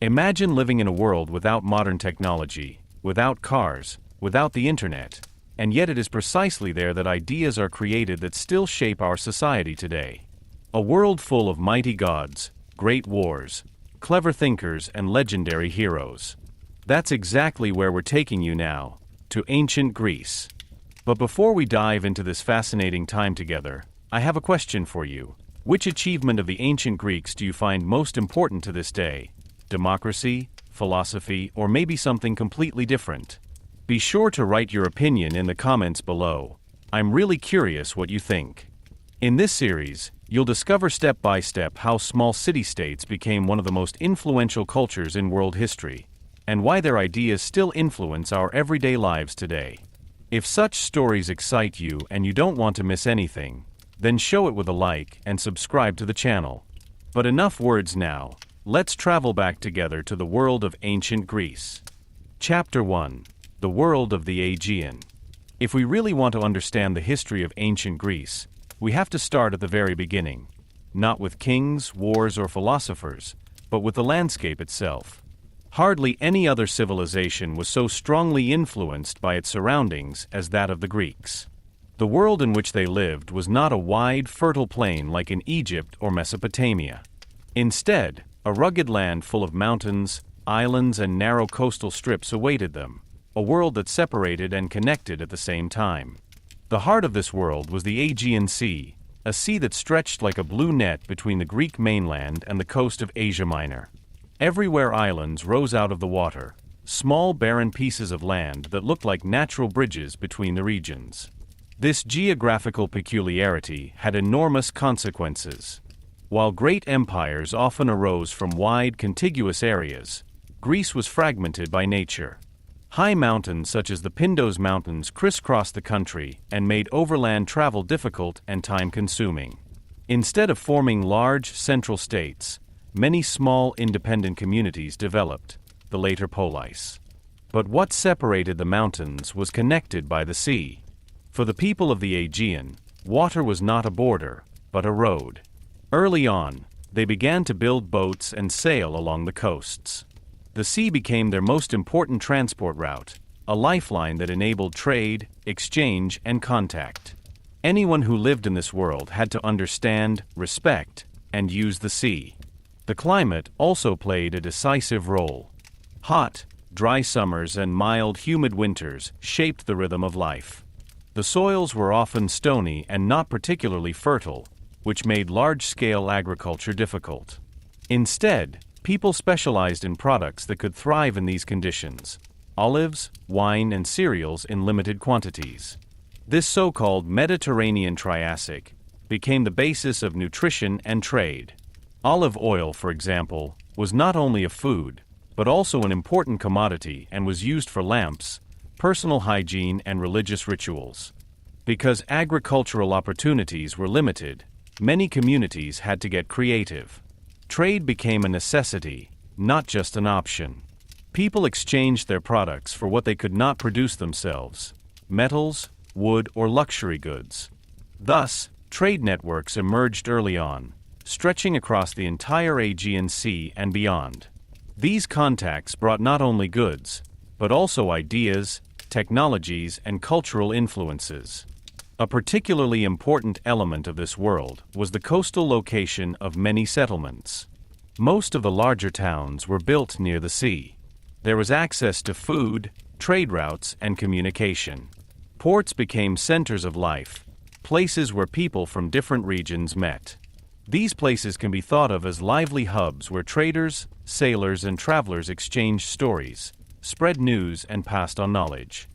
Imagine living in a world without modern technology, without cars, without the internet, and yet it is precisely there that ideas are created that still shape our society today. A world full of mighty gods, great wars, clever thinkers, and legendary heroes. That's exactly where we're taking you now, to ancient Greece. But before we dive into this fascinating time together, I have a question for you. Which achievement of the ancient Greeks do you find most important to this day? Democracy, philosophy, or maybe something completely different? Be sure to write your opinion in the comments below. I'm really curious what you think. In this series, you'll discover step by step how small city-states became one of the most influential cultures in world history, and why their ideas still influence our everyday lives today. If such stories excite you and you don't want to miss anything, then show it with a like and subscribe to the channel. But enough words now, let's travel back together to the world of ancient Greece. Chapter 1. The World of the Aegean. If we really want to understand the history of ancient Greece, we have to start at the very beginning. Not with kings, wars, or philosophers, but with the landscape itself. Hardly any other civilization was so strongly influenced by its surroundings as that of the Greeks. The world in which they lived was not a wide, fertile plain like in Egypt or Mesopotamia. Instead, a rugged land full of mountains, islands, and narrow coastal strips awaited them, a world that separated and connected at the same time. The heart of this world was the Aegean Sea, a sea that stretched like a blue net between the Greek mainland and the coast of Asia Minor. Everywhere islands rose out of the water, small barren pieces of land that looked like natural bridges between the regions. This geographical peculiarity had enormous consequences. While great empires often arose from wide, contiguous areas, Greece was fragmented by nature. High mountains such as the Pindos Mountains crisscrossed the country and made overland travel difficult and time-consuming. Instead of forming large, central states, many small, independent communities developed, the later Polis. But what separated the mountains was connected by the sea. For the people of the Aegean, water was not a border, but a road. Early on, they began to build boats and sail along the coasts. The sea became their most important transport route, a lifeline that enabled trade, exchange, and contact. Anyone who lived in this world had to understand, respect, and use the sea. The climate also played a decisive role. Hot, dry summers and mild, humid winters shaped the rhythm of life. The soils were often stony and not particularly fertile, which made large-scale agriculture difficult. Instead, people specialized in products that could thrive in these conditions: olives, wine, and cereals in limited quantities. This so-called Mediterranean Triassic became the basis of nutrition and trade. Olive oil, for example, was not only a food, but also an important commodity and was used for lamps, personal hygiene, and religious rituals. Because agricultural opportunities were limited, many communities had to get creative. Trade became a necessity, not just an option. People exchanged their products for what they could not produce themselves: metals, wood, or luxury goods. Thus, trade networks emerged early on, stretching across the entire Aegean Sea and beyond. These contacts brought not only goods, but also ideas, technologies, and cultural influences. A particularly important element of this world was the coastal location of many settlements. Most of the larger towns were built near the sea. There was access to food, trade routes, and communication. Ports became centers of life, places where people from different regions met. These places can be thought of as lively hubs where traders, sailors, and travelers exchanged stories, spread news, and passed on knowledge.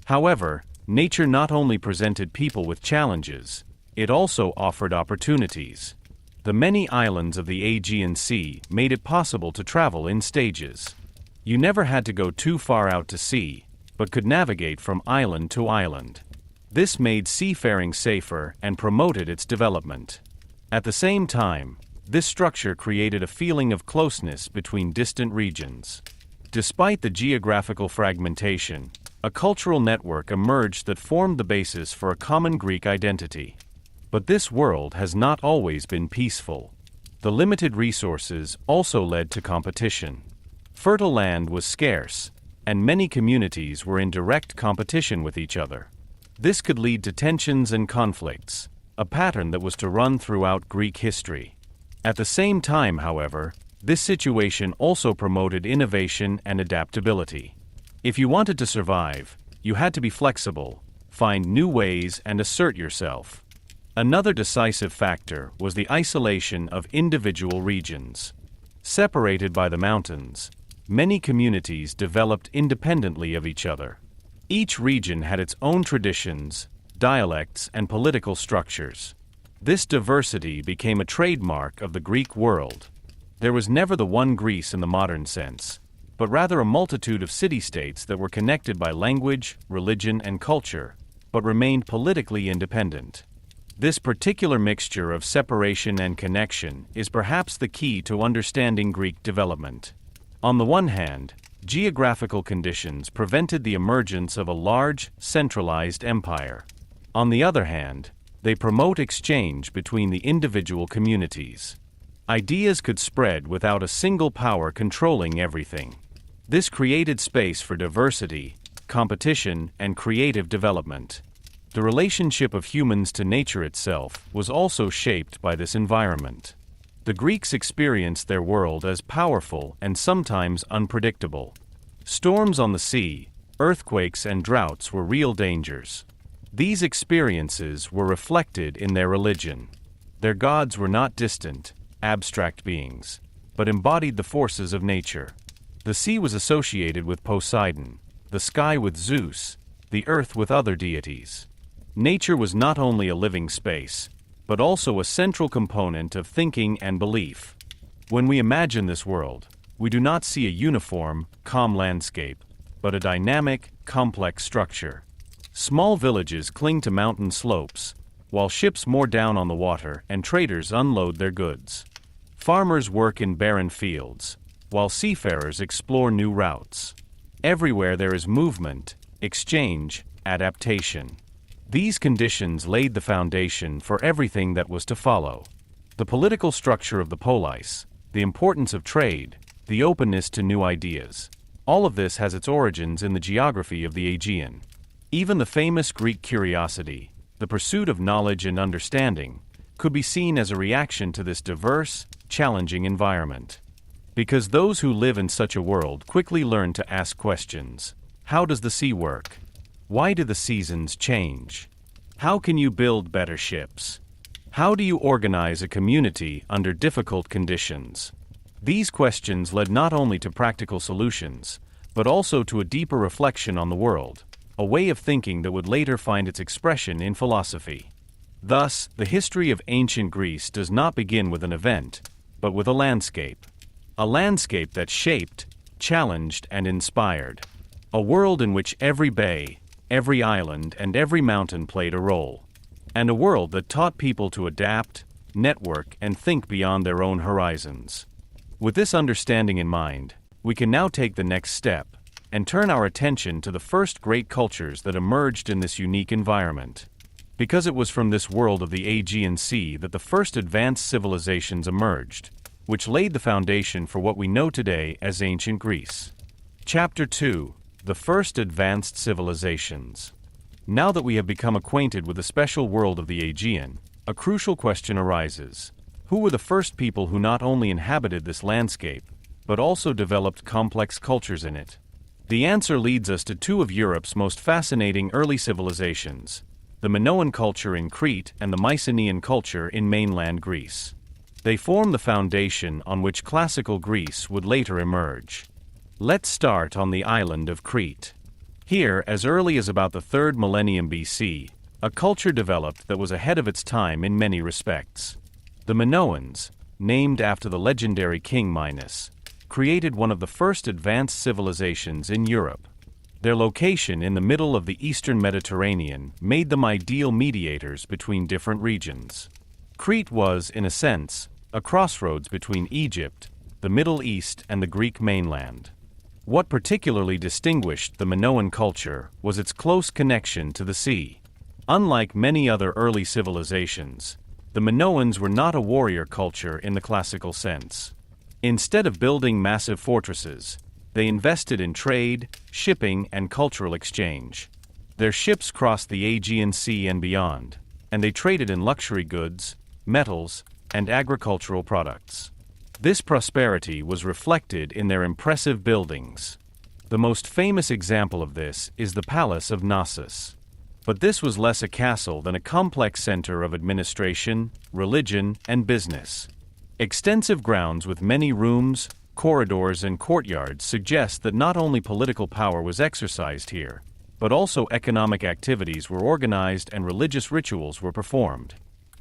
However, nature not only presented people with challenges, it also offered opportunities. The many islands of the Aegean Sea made it possible to travel in stages. You never had to go too far out to sea, but could navigate from island to island. This made seafaring safer and promoted its development. At the same time, this structure created a feeling of closeness between distant regions. Despite the geographical fragmentation, a cultural network emerged that formed the basis for a common Greek identity. But this world has not always been peaceful. The limited resources also led to competition. Fertile land was scarce, and many communities were in direct competition with each other. This could lead to tensions and conflicts, a pattern that was to run throughout Greek history. At the same time, however, this situation also promoted innovation and adaptability. If you wanted to survive, you had to be flexible, find new ways, and assert yourself. Another decisive factor was the isolation of individual regions. Separated by the mountains, many communities developed independently of each other. Each region had its own traditions, dialects, and political structures. This diversity became a trademark of the Greek world. There was never the one Greece in the modern sense, but rather a multitude of city-states that were connected by language, religion, and culture, but remained politically independent. This particular mixture of separation and connection is perhaps the key to understanding Greek development. On the one hand, geographical conditions prevented the emergence of a large, centralized empire. On the other hand, they promote exchange between the individual communities. Ideas could spread without a single power controlling everything. This created space for diversity, competition, and creative development. The relationship of humans to nature itself was also shaped by this environment. The Greeks experienced their world as powerful and sometimes unpredictable. Storms on the sea, earthquakes, and droughts were real dangers. These experiences were reflected in their religion. Their gods were not distant, abstract beings, but embodied the forces of nature. The sea was associated with Poseidon, the sky with Zeus, the earth with other deities. Nature was not only a living space, but also a central component of thinking and belief. When we imagine this world, we do not see a uniform, calm landscape, but a dynamic, complex structure. Small villages cling to mountain slopes, while ships moor down on the water and traders unload their goods. Farmers work in barren fields, while seafarers explore new routes. Everywhere there is movement, exchange, adaptation. These conditions laid the foundation for everything that was to follow. The political structure of the polis, the importance of trade, the openness to new ideas. All of this has its origins in the geography of the Aegean. Even the famous Greek curiosity, the pursuit of knowledge and understanding, could be seen as a reaction to this diverse, challenging environment. Because those who live in such a world quickly learn to ask questions. How does the sea work? Why do the seasons change? How can you build better ships? How do you organize a community under difficult conditions? These questions led not only to practical solutions, but also to a deeper reflection on the world, a way of thinking that would later find its expression in philosophy. Thus, the history of ancient Greece does not begin with an event, but with a landscape. A landscape that shaped, challenged, and inspired. A world in which every bay, every island, and every mountain played a role. And a world that taught people to adapt, network, and think beyond their own horizons. With this understanding in mind, we can now take the next step and turn our attention to the first great cultures that emerged in this unique environment. Because it was from this world of the Aegean Sea that the first advanced civilizations emerged, which laid the foundation for what we know today as ancient Greece. Chapter 2: The First Advanced Civilizations. Now that we have become acquainted with the special world of the Aegean, a crucial question arises. Who were the first people who not only inhabited this landscape, but also developed complex cultures in it? The answer leads us to two of Europe's most fascinating early civilizations, the Minoan culture in Crete and the Mycenaean culture in mainland Greece. They form the foundation on which classical Greece would later emerge. Let's start on the island of Crete. Here, as early as about the 3rd millennium BC, a culture developed that was ahead of its time in many respects. The Minoans, named after the legendary king Minos, created one of the first advanced civilizations in Europe. Their location in the middle of the eastern Mediterranean made them ideal mediators between different regions. Crete was, in a sense, a crossroads between Egypt, the Middle East, and the Greek mainland. What particularly distinguished the Minoan culture was its close connection to the sea. Unlike many other early civilizations, the Minoans were not a warrior culture in the classical sense. Instead of building massive fortresses, They invested in trade, shipping, and cultural exchange. Their ships crossed the Aegean Sea and beyond, and they traded in luxury goods, metals, and agricultural products. This prosperity was reflected in their impressive buildings. The most famous example of this is the Palace of Knossos. But this was less a castle than a complex center of administration, religion, and business. Extensive grounds with many rooms, corridors, and courtyards suggest that not only political power was exercised here, but also economic activities were organized and religious rituals were performed.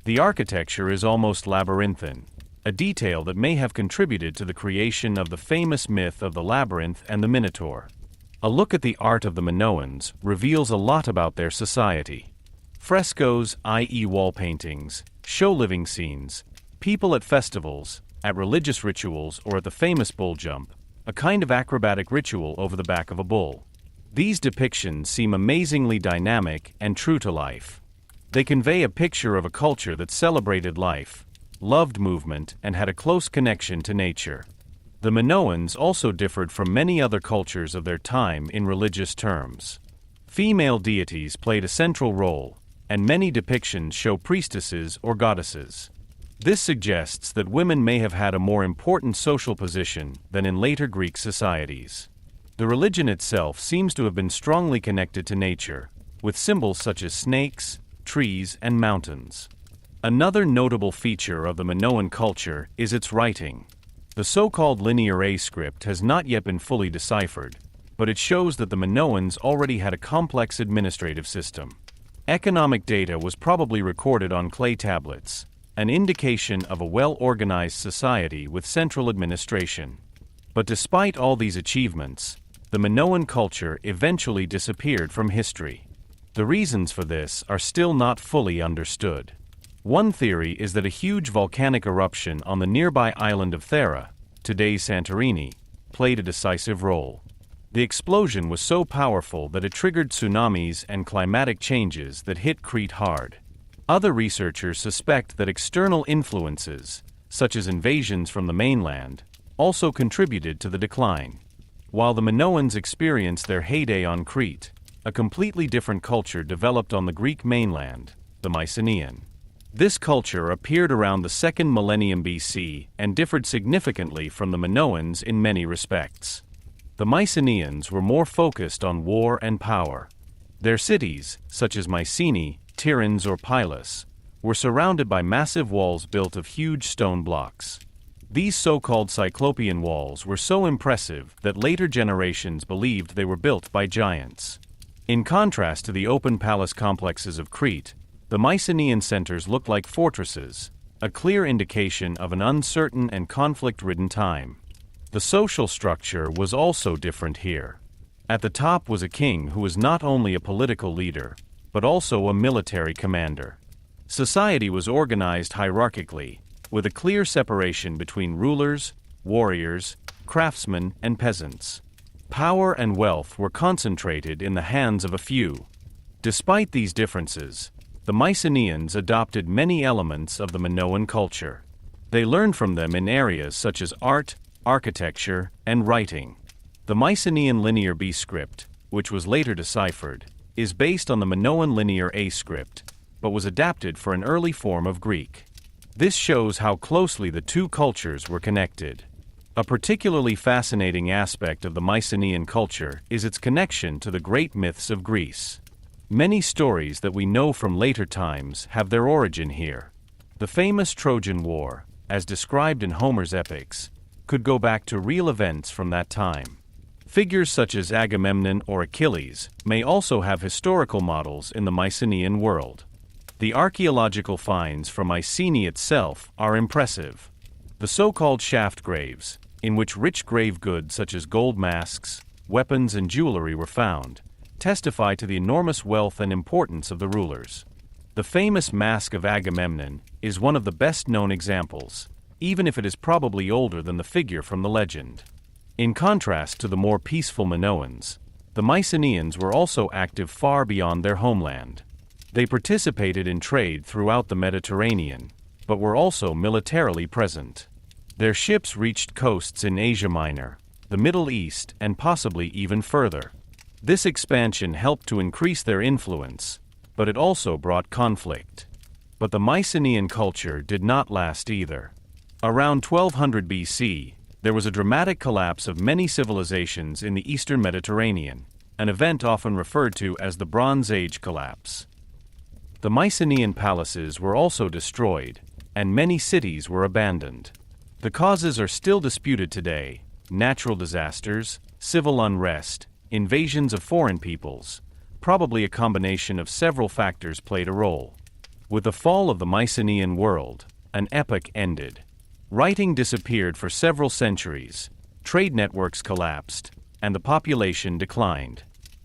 The architecture is almost labyrinthine, a detail that may have contributed to the creation of the famous myth of the labyrinth and the Minotaur. A look at the art of the Minoans reveals a lot about their society. Frescoes, i.e. wall paintings, show living scenes, people at festivals, at religious rituals, or at the famous bull jump, a kind of acrobatic ritual over the back of a bull. These depictions seem amazingly dynamic and true to life. They convey a picture of a culture that celebrated life, loved movement, and had a close connection to nature. The Minoans also differed from many other cultures of their time in religious terms. Female deities played a central role, and many depictions show priestesses or goddesses. This suggests that women may have had a more important social position than in later Greek societies. The religion itself seems to have been strongly connected to nature, with symbols such as snakes, trees, and mountains. Another notable feature of the Minoan culture is its writing. The so-called linear A script has not yet been fully deciphered, but it shows that the Minoans already had a complex administrative system. Economic data was probably recorded on clay tablets, an indication of a well-organized society with central administration. But despite all these achievements, the Minoan culture eventually disappeared from history. The reasons for this are still not fully understood. One theory is that a huge volcanic eruption on the nearby island of Thera, today's Santorini, played a decisive role. The explosion was so powerful that it triggered tsunamis and climatic changes that hit Crete hard. Other researchers suspect that external influences, such as invasions from the mainland, also contributed to the decline. While the Minoans experienced their heyday on Crete, a completely different culture developed on the Greek mainland, the Mycenaean. This culture appeared around the 2nd millennium BC and differed significantly from the Minoans in many respects. The Mycenaeans were more focused on war and power. Their cities, such as Mycenae, Tiryns, or Polis, were surrounded by massive walls built of huge stone blocks. These so-called Cyclopean walls were so impressive that later generations believed they were built by giants. In contrast to the open palace complexes of Crete, the Mycenaean centers looked like fortresses, a clear indication of an uncertain and conflict-ridden time. The social structure was also different here. At the top was a king who was not only a political leader, but also a military commander. Society was organized hierarchically, with a clear separation between rulers, warriors, craftsmen, and peasants. Power and wealth were concentrated in the hands of a few. Despite these differences, the Mycenaeans adopted many elements of the Minoan culture. They learned from them in areas such as art, architecture, and writing. The Mycenaean Linear B script, which was later deciphered, is based on the Minoan Linear A script, but was adapted for an early form of Greek. This shows how closely the two cultures were connected. A particularly fascinating aspect of the Mycenaean culture is its connection to the great myths of Greece. Many stories that we know from later times have their origin here. The famous Trojan War, as described in Homer's epics, could go back to real events from that time. Figures such as Agamemnon or Achilles may also have historical models in the Mycenaean world. The archaeological finds from Mycenae itself are impressive. The so-called shaft graves, in which rich grave goods such as gold masks, weapons, and jewelry were found, testify to the enormous wealth and importance of the rulers. The famous Mask of Agamemnon is one of the best-known examples, even if it is probably older than the figure from the legend. In contrast to the more peaceful Minoans, the Mycenaeans were also active far beyond their homeland. They participated in trade throughout the Mediterranean, but were also militarily present. Their ships reached coasts in Asia Minor, the Middle East, and possibly even further. This expansion helped to increase their influence, but it also brought conflict. But the Mycenaean culture did not last either. Around 1200 BC, there was a dramatic collapse of many civilizations in the eastern Mediterranean, an event often referred to as the Bronze Age collapse. The Mycenaean palaces were also destroyed, and many cities were abandoned. The causes are still disputed today: natural disasters, civil unrest, invasions of foreign peoples. Probably a combination of several factors played a role. With the fall of the Mycenaean world, an epoch ended. Writing disappeared for several centuries, trade networks collapsed, and the population declined.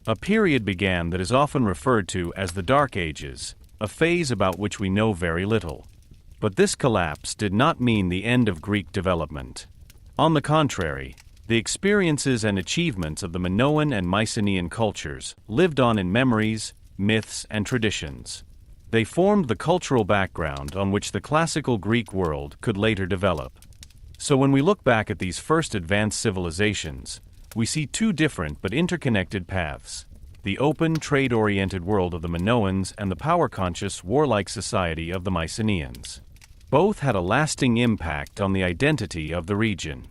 A period began that is often referred to as the Dark Ages, a phase about which we know very little. But this collapse did not mean the end of Greek development. On the contrary, the experiences and achievements of the Minoan and Mycenaean cultures lived on in memories, myths, and traditions. They formed the cultural background on which the classical Greek world could later develop. So when we look back at these first advanced civilizations, we see two different but interconnected paths: the open, trade-oriented world of the Minoans and the power-conscious, warlike society of the Mycenaeans. Both had a lasting impact on the identity of the region.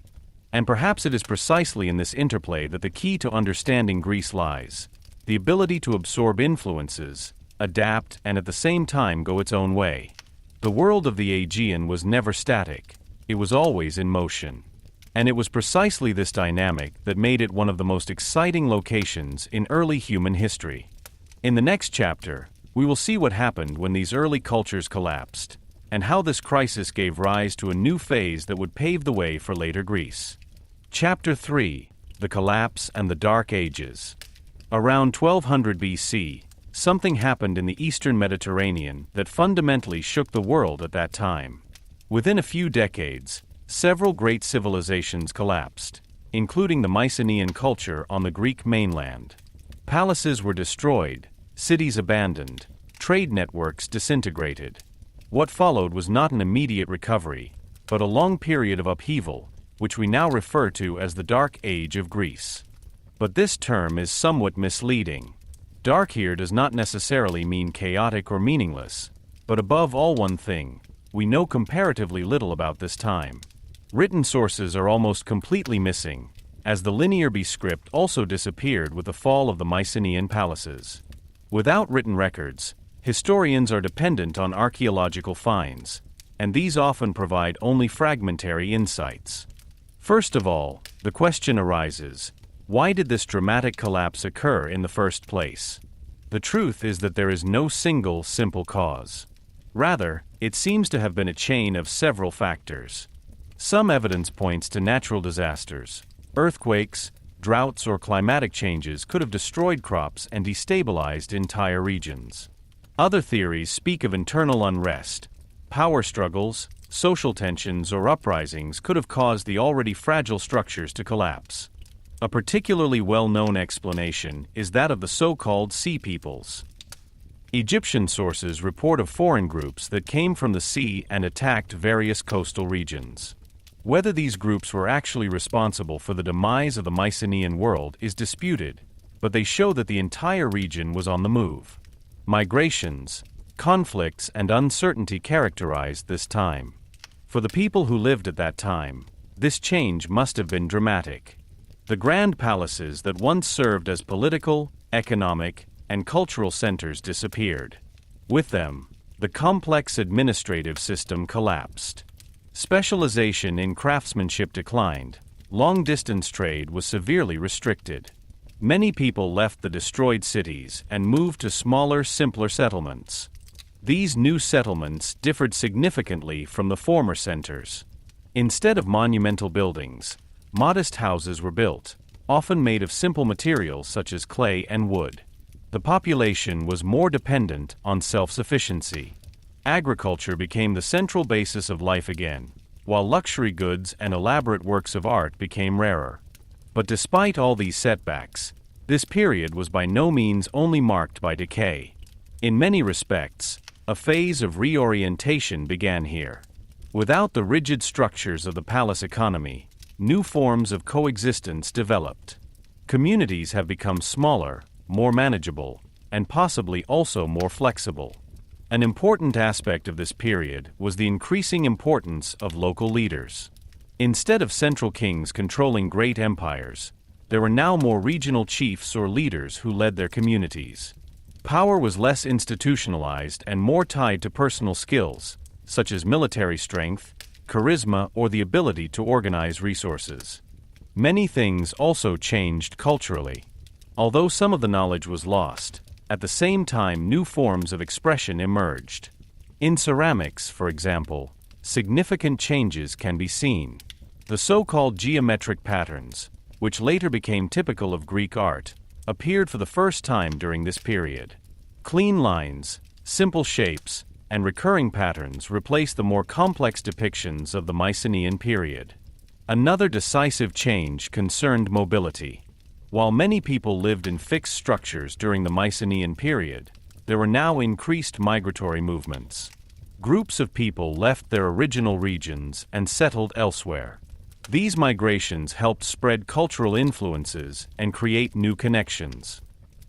And perhaps it is precisely in this interplay that the key to understanding Greece lies: the ability to absorb influences, adapt, and at the same time go its own way. The world of the Aegean was never static, it was always in motion. And it was precisely this dynamic that made it one of the most exciting locations in early human history. In the next chapter, we will see what happened when these early cultures collapsed, and how this crisis gave rise to a new phase that would pave the way for later Greece. Chapter 3: The Collapse and the Dark Ages. Around 1200 BC, something happened in the eastern Mediterranean that fundamentally shook the world at that time. Within a few decades, several great civilizations collapsed, including the Mycenaean culture on the Greek mainland. Palaces were destroyed, cities abandoned, trade networks disintegrated. What followed was not an immediate recovery, but a long period of upheaval, which we now refer to as the Dark Age of Greece. But this term is somewhat misleading. Dark here does not necessarily mean chaotic or meaningless, but above all one thing, we know comparatively little about this time. Written sources are almost completely missing, as the linear B script also disappeared with the fall of the Mycenaean palaces. Without written records, historians are dependent on archaeological finds, and these often provide only fragmentary insights. First of all, the question arises: why did this dramatic collapse occur in the first place? The truth is that there is no single, simple cause. Rather, it seems to have been a chain of several factors. Some evidence points to natural disasters. Earthquakes, droughts, or climatic changes could have destroyed crops and destabilized entire regions. Other theories speak of internal unrest. Power struggles, social tensions, or uprisings could have caused the already fragile structures to collapse. A particularly well-known explanation is that of the so-called Sea Peoples. Egyptian sources report of foreign groups that came from the sea and attacked various coastal regions. Whether these groups were actually responsible for the demise of the Mycenaean world is disputed, but they show that the entire region was on the move. Migrations, conflicts, and uncertainty characterized this time. For the people who lived at that time, this change must have been dramatic. The grand palaces that once served as political, economic, and cultural centers disappeared. With them, the complex administrative system collapsed. Specialization in craftsmanship declined. Long-distance trade was severely restricted. Many people left the destroyed cities and moved to smaller, simpler settlements. These new settlements differed significantly from the former centers. Instead of monumental buildings, modest houses were built, often made of simple materials such as clay and wood. The population was more dependent on self-sufficiency. Agriculture became the central basis of life again, while luxury goods and elaborate works of art became rarer. But despite all these setbacks, this period was by no means only marked by decay. In many respects, a phase of reorientation began here. Without the rigid structures of the palace economy, new forms of coexistence developed. Communities have become smaller, more manageable, and possibly also more flexible. An important aspect of this period was the increasing importance of local leaders. Instead of central kings controlling great empires, there were now more regional chiefs or leaders who led their communities. Power was less institutionalized and more tied to personal skills, such as military strength, charisma, or the ability to organize resources. Many things also changed culturally. Although some of the knowledge was lost, at the same time new forms of expression emerged. In ceramics, for example, significant changes can be seen. The so-called geometric patterns, which later became typical of Greek art, appeared for the first time during this period. Clean lines, simple shapes, and recurring patterns replaced the more complex depictions of the Mycenaean period. Another decisive change concerned mobility. While many people lived in fixed structures during the Mycenaean period, there were now increased migratory movements. Groups of people left their original regions and settled elsewhere. These migrations helped spread cultural influences and create new connections.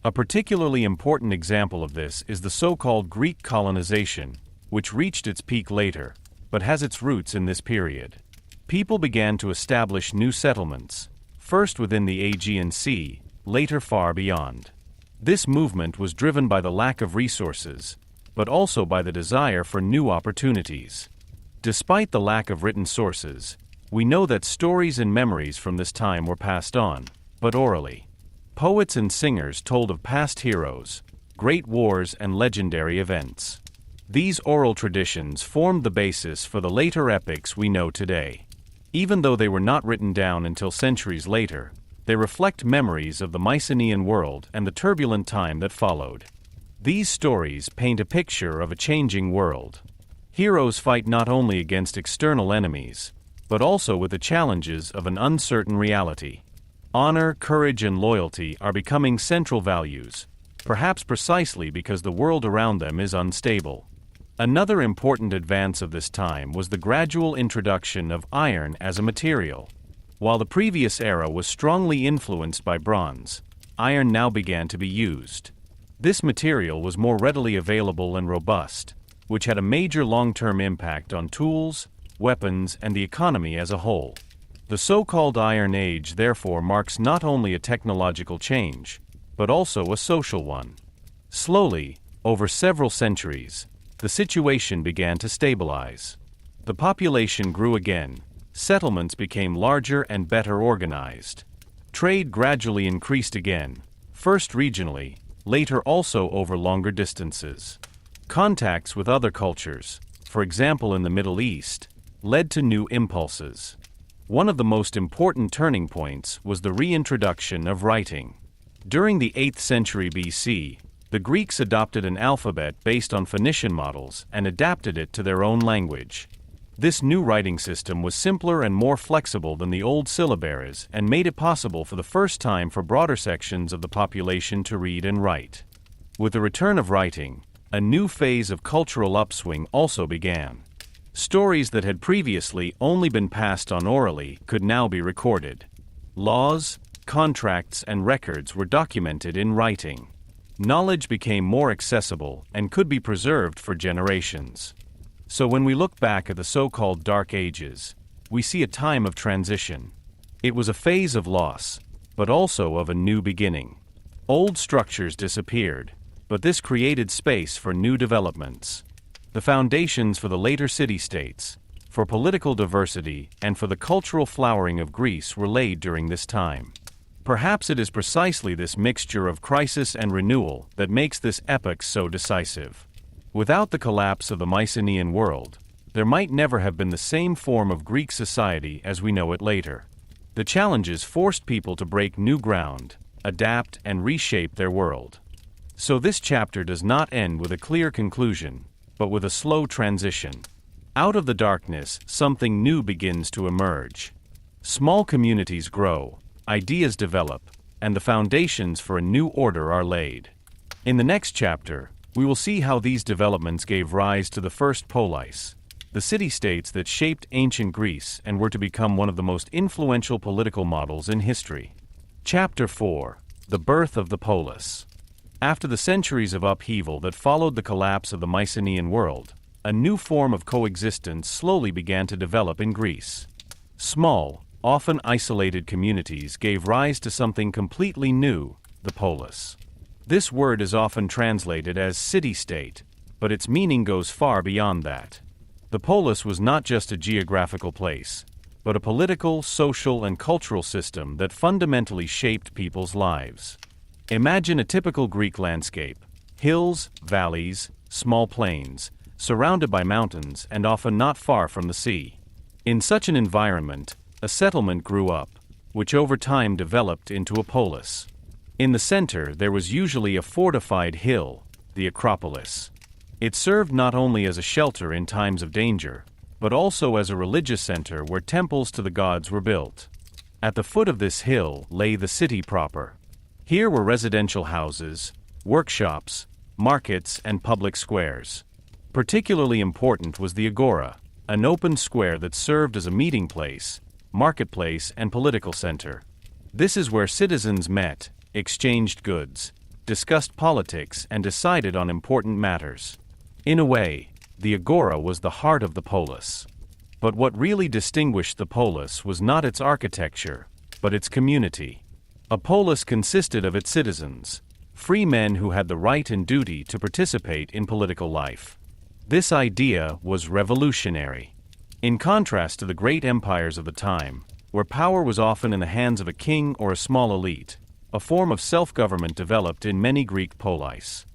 A particularly important example of this is the so-called Greek colonization, which reached its peak later, but has its roots in this period. People began to establish new settlements, first within the Aegean Sea, later far beyond. This movement was driven by the lack of resources, but also by the desire for new opportunities. Despite the lack of written sources, we know that stories and memories from this time were passed on, but orally. Poets and singers told of past heroes, great wars, and legendary events. These oral traditions formed the basis for the later epics we know today. Even though they were not written down until centuries later, they reflect memories of the Mycenaean world and the turbulent time that followed. These stories paint a picture of a changing world. Heroes fight not only against external enemies, but also with the challenges of an uncertain reality. Honor, courage, and loyalty are becoming central values, perhaps precisely because the world around them is unstable. Another important advance of this time was the gradual introduction of iron as a material. While the previous era was strongly influenced by bronze, iron now began to be used. This material was more readily available and robust, which had a major long-term impact on tools, weapons, and the economy as a whole. The so-called Iron Age therefore marks not only a technological change, but also a social one. Slowly, over several centuries, the situation began to stabilize. The population grew again, settlements became larger and better organized. Trade gradually increased again, first regionally, later also over longer distances. Contacts with other cultures, for example in the Middle East, led to new impulses. One of the most important turning points was the reintroduction of writing. During the 8th century BC, the Greeks adopted an alphabet based on Phoenician models and adapted it to their own language. This new writing system was simpler and more flexible than the old syllabaries and made it possible for the first time for broader sections of the population to read and write. With the return of writing, a new phase of cultural upswing also began. Stories that had previously only been passed on orally could now be recorded. Laws, contracts, and records were documented in writing. Knowledge became more accessible and could be preserved for generations. So when we look back at the so-called Dark Ages, we see a time of transition. It was a phase of loss, but also of a new beginning. Old structures disappeared, but this created space for new developments. The foundations for the later city-states, for political diversity, and for the cultural flowering of Greece were laid during this time. Perhaps it is precisely this mixture of crisis and renewal that makes this epoch so decisive. Without the collapse of the Mycenaean world, there might never have been the same form of Greek society as we know it later. The challenges forced people to break new ground, adapt, and reshape their world. So this chapter does not end with a clear conclusion, but with a slow transition. Out of the darkness, something new begins to emerge. Small communities grow, ideas develop, and the foundations for a new order are laid. In the next chapter, we will see how these developments gave rise to the first polis, the city-states that shaped ancient Greece and were to become one of the most influential political models in history. Chapter 4: The Birth of the Polis. After the centuries of upheaval that followed the collapse of the Mycenaean world, a new form of coexistence slowly began to develop in Greece. Small, often isolated communities gave rise to something completely new, the polis. This word is often translated as city-state, but its meaning goes far beyond that. The polis was not just a geographical place, but a political, social, and cultural system that fundamentally shaped people's lives. Imagine a typical Greek landscape: hills, valleys, small plains, surrounded by mountains and often not far from the sea. In such an environment, a settlement grew up, which over time developed into a polis. In the center, there was usually a fortified hill, the Acropolis. It served not only as a shelter in times of danger, but also as a religious center where temples to the gods were built. At the foot of this hill lay the city proper. Here were residential houses, workshops, markets, and public squares. Particularly important was the agora, an open square that served as a meeting place, marketplace, and political center. This is where citizens met, exchanged goods, discussed politics, and decided on important matters. In a way, the agora was the heart of the polis. But what really distinguished the polis was not its architecture, but its community. A polis consisted of its citizens, free men who had the right and duty to participate in political life. This idea was revolutionary. In contrast to the great empires of the time, where power was often in the hands of a king or a small elite, a form of self-government developed in many Greek polis.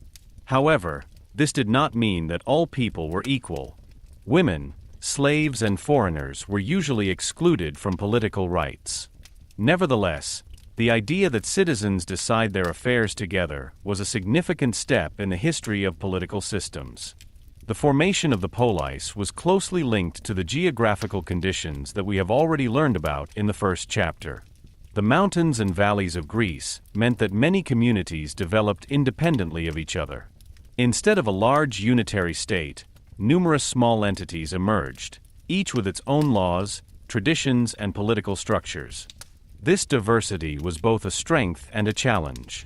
However, this did not mean that all people were equal. Women, slaves, and foreigners were usually excluded from political rights. Nevertheless, the idea that citizens decide their affairs together was a significant step in the history of political systems. The formation of the polis was closely linked to the geographical conditions that we have already learned about in the first chapter. The mountains and valleys of Greece meant that many communities developed independently of each other. Instead of a large unitary state, numerous small entities emerged, each with its own laws, traditions, and political structures. This diversity was both a strength and a challenge.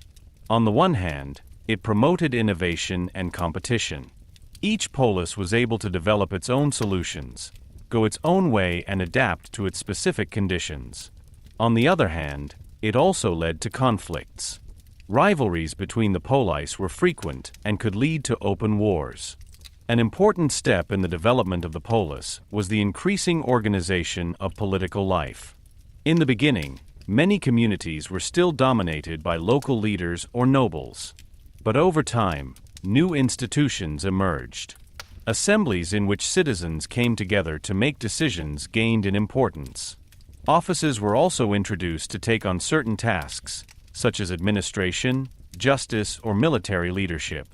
On the one hand, it promoted innovation and competition. Each polis was able to develop its own solutions, go its own way, and adapt to its specific conditions. On the other hand, it also led to conflicts. Rivalries between the polis were frequent and could lead to open wars. An important step in the development of the polis was the increasing organization of political life. In the beginning, many communities were still dominated by local leaders or nobles. But over time, new institutions emerged. Assemblies in which citizens came together to make decisions gained in importance. Offices were also introduced to take on certain tasks, such as administration, justice, or military leadership.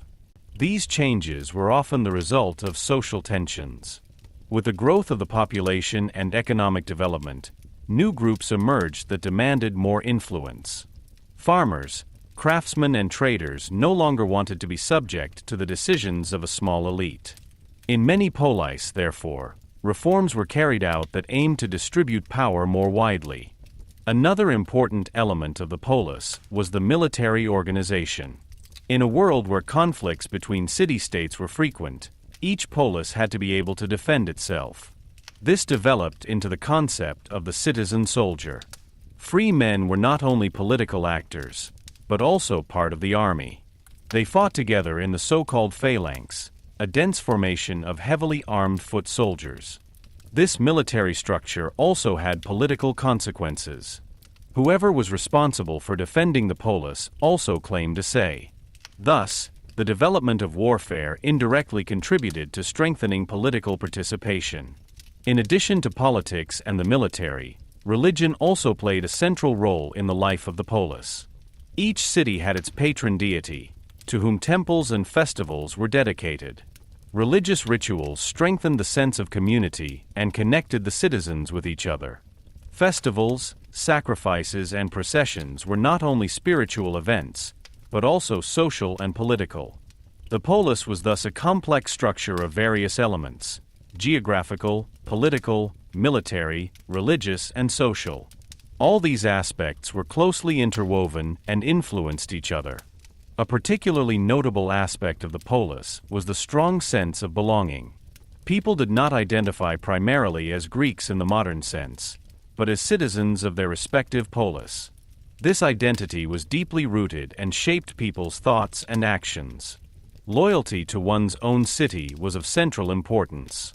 These changes were often the result of social tensions. With the growth of the population and economic development, new groups emerged that demanded more influence. Farmers, craftsmen, and traders no longer wanted to be subject to the decisions of a small elite. In many polis, therefore, reforms were carried out that aimed to distribute power more widely. Another important element of the polis was the military organization. In a world where conflicts between city-states were frequent, each polis had to be able to defend itself. This developed into the concept of the citizen soldier. Free men were not only political actors, but also part of the army. They fought together in the so-called phalanx, a dense formation of heavily armed foot soldiers. This military structure also had political consequences. Whoever was responsible for defending the polis also claimed a say. Thus, the development of warfare indirectly contributed to strengthening political participation. In addition to politics and the military, religion also played a central role in the life of the polis. Each city had its patron deity, to whom temples and festivals were dedicated. Religious rituals strengthened the sense of community and connected the citizens with each other. Festivals, sacrifices, and processions were not only spiritual events, but also social and political. The polis was thus a complex structure of various elements, geographical, political, military, religious, and social. All these aspects were closely interwoven and influenced each other. A particularly notable aspect of the polis was the strong sense of belonging. People did not identify primarily as Greeks in the modern sense, but as citizens of their respective polis. This identity was deeply rooted and shaped people's thoughts and actions. Loyalty to one's own city was of central importance.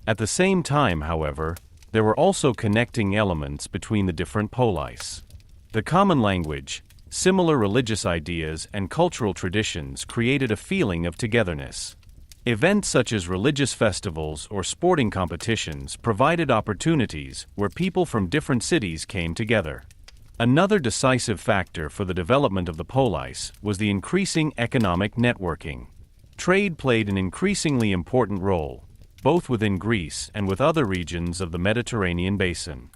At the same time, however, there were also connecting elements between the different polis. The common language, similar religious ideas, and cultural traditions created a feeling of togetherness. Events such as religious festivals or sporting competitions provided opportunities where people from different cities came together. Another decisive factor for the development of the polis was the increasing economic networking. Trade played an increasingly important role, both within Greece and with other regions of the Mediterranean basin.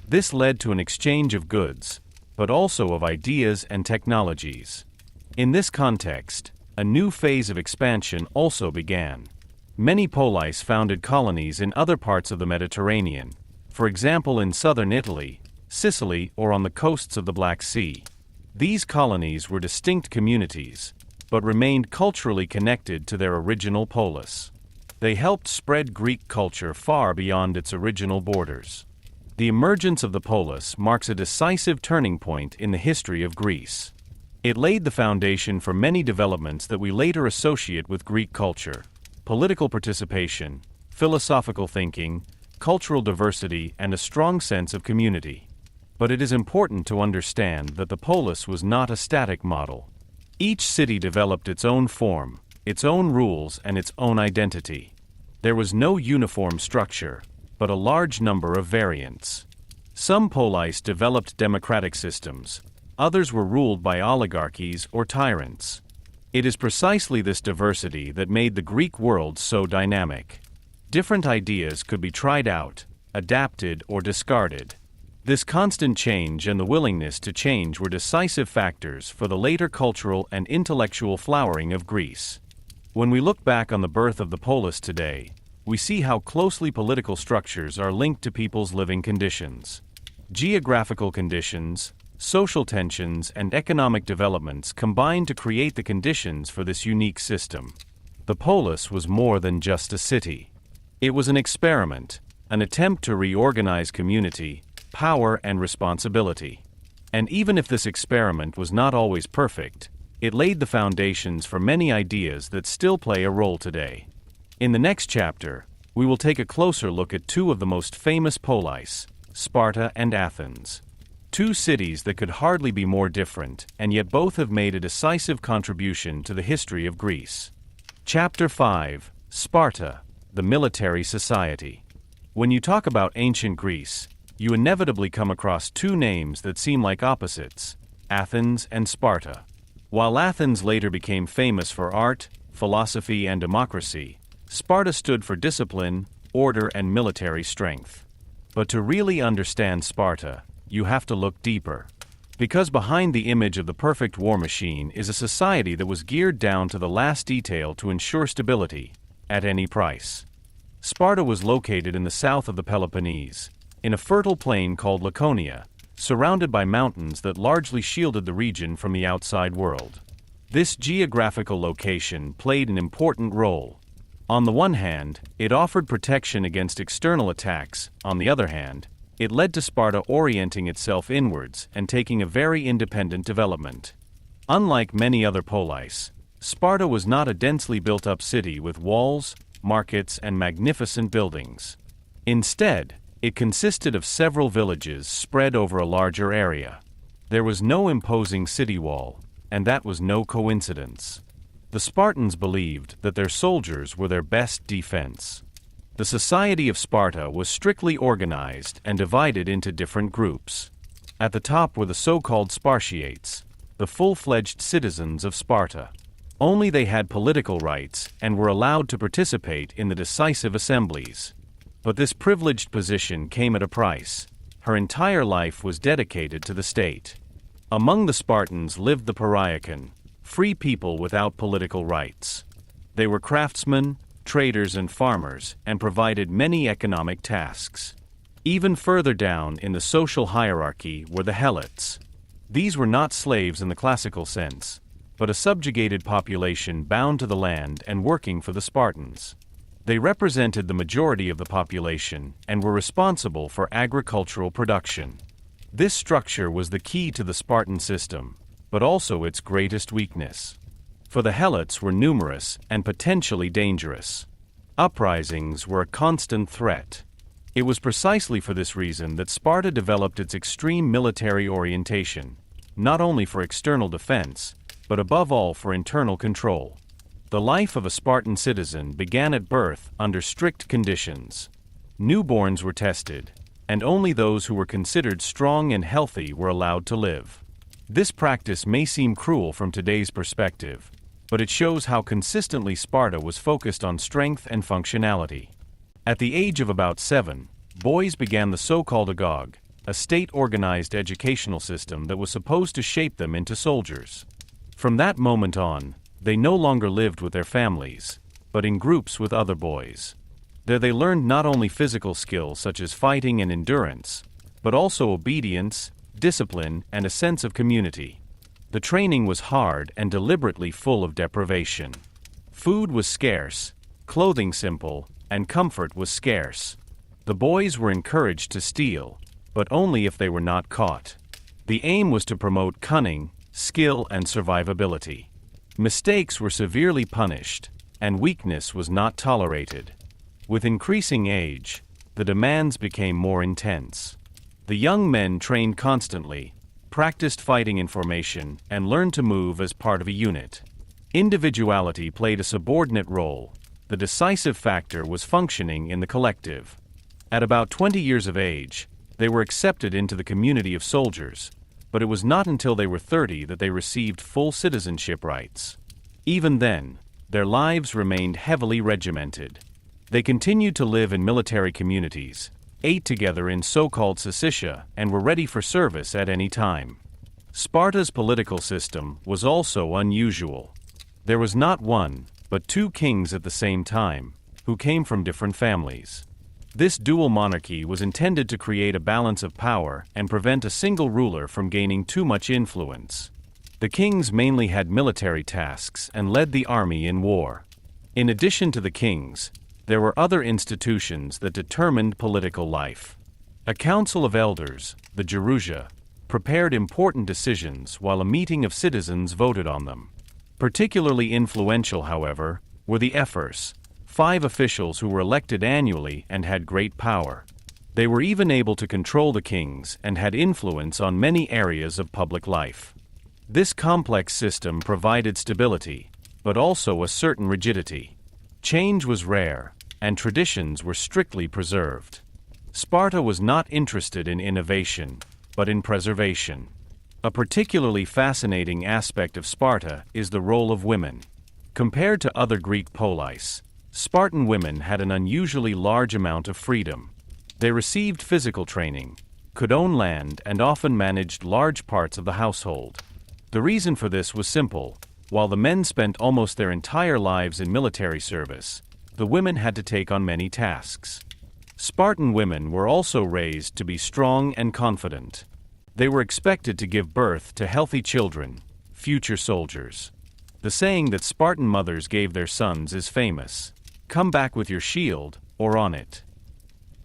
This led to an exchange of goods, but also of ideas and technologies. In this context, a new phase of expansion also began. Many polis founded colonies in other parts of the Mediterranean, for example in southern Italy, Sicily, or on the coasts of the Black Sea. These colonies were distinct communities, but remained culturally connected to their original polis. They helped spread Greek culture far beyond its original borders. The emergence of the polis marks a decisive turning point in the history of Greece. It laid the foundation for many developments that we later associate with Greek culture: political participation, philosophical thinking, cultural diversity, and a strong sense of community. But it is important to understand that the polis was not a static model. Each city developed its own form, its own rules, and its own identity. There was no uniform structure, but a large number of variants. Some polis developed democratic systems, others were ruled by oligarchies or tyrants. It is precisely this diversity that made the Greek world so dynamic. Different ideas could be tried out, adapted, or discarded. This constant change and the willingness to change were decisive factors for the later cultural and intellectual flowering of Greece. When we look back on the birth of the polis today, we see how closely political structures are linked to people's living conditions. Geographical conditions, social tensions, and economic developments combine to create the conditions for this unique system. The polis was more than just a city. It was an experiment, an attempt to reorganize community, power, and responsibility. And even if this experiment was not always perfect, it laid the foundations for many ideas that still play a role today. In the next chapter, we will take a closer look at two of the most famous polis, Sparta and Athens. Two cities that could hardly be more different, and yet both have made a decisive contribution to the history of Greece. Chapter 5: Sparta, the Military Society. When you talk about ancient Greece, you inevitably come across two names that seem like opposites: Athens and Sparta. While Athens later became famous for art, philosophy, and democracy, Sparta stood for discipline, order, and military strength. But to really understand Sparta, you have to look deeper. Because behind the image of the perfect war machine is a society that was geared down to the last detail to ensure stability, at any price. Sparta was located in the south of the Peloponnese, in a fertile plain called Laconia, surrounded by mountains that largely shielded the region from the outside world. This geographical location played an important role. On the one hand, it offered protection against external attacks. On the other hand, it led to Sparta orienting itself inwards and taking a very independent development. Unlike many other polis, Sparta was not a densely built-up city with walls, markets, and magnificent buildings. Instead, it consisted of several villages spread over a larger area. There was no imposing city wall, and that was no coincidence. The Spartans believed that their soldiers were their best defense. The society of Sparta was strictly organized and divided into different groups. At the top were the so-called Spartiates, the full-fledged citizens of Sparta. Only they had political rights and were allowed to participate in the decisive assemblies. But this privileged position came at a price. Her entire life was dedicated to the state. Among the Spartans lived the Pariakan, free people without political rights. They were craftsmen, traders and farmers, and provided many economic tasks. Even further down in the social hierarchy were the helots. These were not slaves in the classical sense, but a subjugated population bound to the land and working for the Spartans. They represented the majority of the population and were responsible for agricultural production. This structure was the key to the Spartan system, but also its greatest weakness. For the helots were numerous and potentially dangerous. Uprisings were a constant threat. It was precisely for this reason that Sparta developed its extreme military orientation, not only for external defense, but above all for internal control. The life of a Spartan citizen began at birth under strict conditions. Newborns were tested, and only those who were considered strong and healthy were allowed to live. This practice may seem cruel from today's perspective, but it shows how consistently Sparta was focused on strength and functionality. At the age of about 7, boys began the so-called agog, a state-organized educational system that was supposed to shape them into soldiers. From that moment on, they no longer lived with their families, but in groups with other boys. There they learned not only physical skills such as fighting and endurance, but also obedience, discipline, and a sense of community. The training was hard and deliberately full of deprivation. Food was scarce, clothing simple, and comfort was scarce. The boys were encouraged to steal, but only if they were not caught. The aim was to promote cunning, skill, and survivability. Mistakes were severely punished, and weakness was not tolerated. With increasing age, the demands became more intense. The young men trained constantly, practiced fighting in formation, and learned to move as part of a unit. Individuality played a subordinate role. The decisive factor was functioning in the collective. At about 20 years of age, they were accepted into the community of soldiers, but it was not until they were 30 that they received full citizenship rights. Even then, their lives remained heavily regimented. They continued to live in military communities, ate together in so-called syssitia, and were ready for service at any time. Sparta's political system was also unusual. There was not one, but 2 kings at the same time, who came from different families. This dual monarchy was intended to create a balance of power and prevent a single ruler from gaining too much influence. The kings mainly had military tasks and led the army in war. In addition to the kings, there were other institutions that determined political life. A council of elders, the Gerousia, prepared important decisions while a meeting of citizens voted on them. Particularly influential, however, were the ephors, 5 officials who were elected annually and had great power. They were even able to control the kings and had influence on many areas of public life. This complex system provided stability, but also a certain rigidity. Change was rare, and traditions were strictly preserved. Sparta was not interested in innovation, but in preservation. A particularly fascinating aspect of Sparta is the role of women. Compared to other Greek polis, Spartan women had an unusually large amount of freedom. They received physical training, could own land, and often managed large parts of the household. The reason for this was simple. While the men spent almost their entire lives in military service, the women had to take on many tasks. Spartan women were also raised to be strong and confident. They were expected to give birth to healthy children, future soldiers. The saying that Spartan mothers gave their sons is famous: "Come back with your shield, or on it."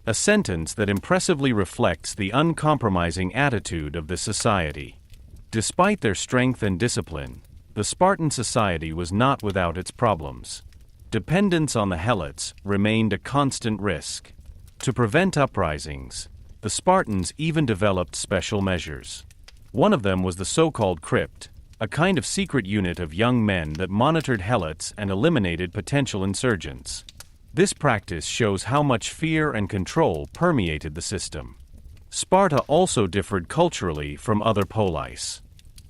A sentence that impressively reflects the uncompromising attitude of the society. Despite their strength and discipline, the Spartan society was not without its problems. Dependence on the helots remained a constant risk. To prevent uprisings, the Spartans even developed special measures. One of them was the so-called crypt, a kind of secret unit of young men that monitored helots and eliminated potential insurgents. This practice shows how much fear and control permeated the system. Sparta also differed culturally from other polis.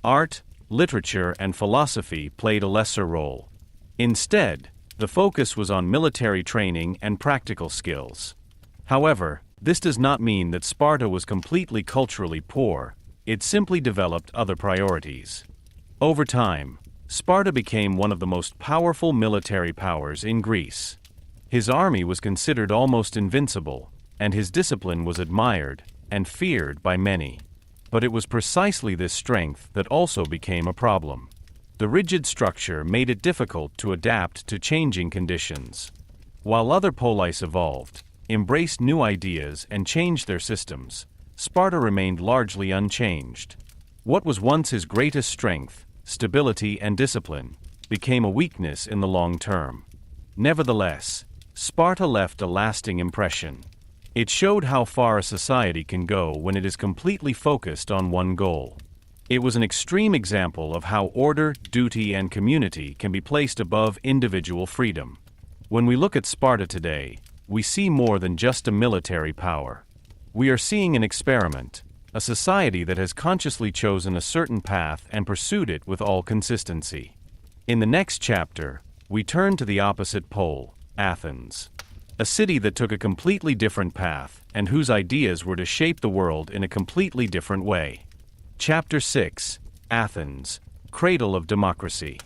Art, literature, and philosophy played a lesser role. Instead, the focus was on military training and practical skills. However, this does not mean that Sparta was completely culturally poor. It simply developed other priorities. Over time, Sparta became one of the most powerful military powers in Greece. His army was considered almost invincible, and his discipline was admired and feared by many. But it was precisely this strength that also became a problem. The rigid structure made it difficult to adapt to changing conditions. While other polis evolved, embraced new ideas and changed their systems, Sparta remained largely unchanged. What was once his greatest strength, stability and discipline, became a weakness in the long term. Nevertheless, Sparta left a lasting impression. It showed how far a society can go when it is completely focused on one goal. It was an extreme example of how order, duty, and community can be placed above individual freedom. When we look at Sparta today, we see more than just a military power. We are seeing an experiment, a society that has consciously chosen a certain path and pursued it with all consistency. In the next chapter, we turn to the opposite pole, Athens. A city that took a completely different path and whose ideas were to shape the world in a completely different way. Chapter 6, Athens, Cradle of Democracy.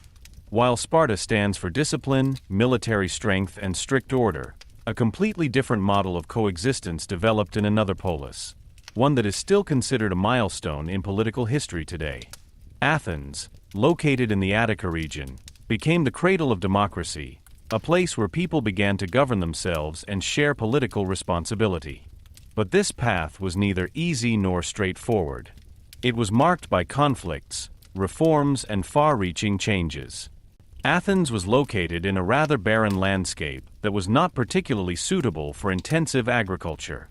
While Sparta stands for discipline, military strength, and strict order, a completely different model of coexistence developed in another polis, one that is still considered a milestone in political history today. Athens, located in the Attica region, became the cradle of democracy, a place where people began to govern themselves and share political responsibility. But this path was neither easy nor straightforward. It was marked by conflicts, reforms, and far-reaching changes. Athens was located in a rather barren landscape that was not particularly suitable for intensive agriculture.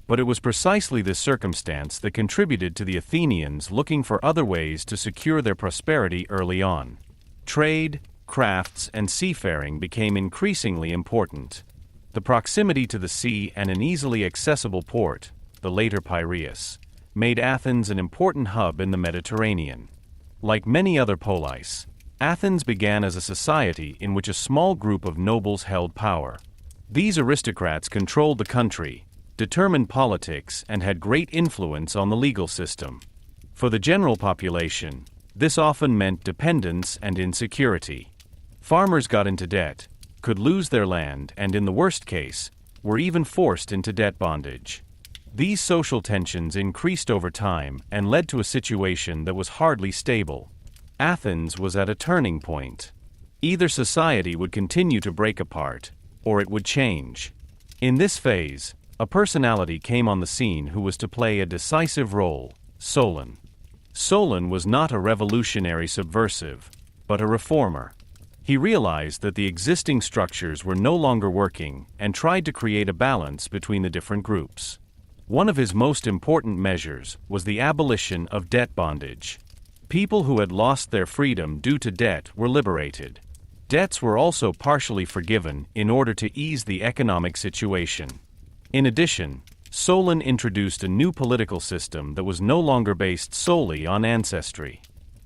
But it was precisely this circumstance that contributed to the Athenians looking for other ways to secure their prosperity early on. Trade, crafts, and seafaring became increasingly important. The proximity to the sea and an easily accessible port, the later Piraeus, made Athens an important hub in the Mediterranean. Like many other polis, Athens began as a society in which a small group of nobles held power. These aristocrats controlled the country, determined politics, and had great influence on the legal system. For the general population, this often meant dependence and insecurity. Farmers got into debt, could lose their land, and in the worst case, were even forced into debt bondage. These social tensions increased over time and led to a situation that was hardly stable. Athens was at a turning point. Either society would continue to break apart, or it would change. In this phase, a personality came on the scene who was to play a decisive role, Solon. Solon was not a revolutionary subversive, but a reformer. He realized that the existing structures were no longer working and tried to create a balance between the different groups. One of his most important measures was the abolition of debt bondage. People who had lost their freedom due to debt were liberated. Debts were also partially forgiven in order to ease the economic situation. In addition, Solon introduced a new political system that was no longer based solely on ancestry.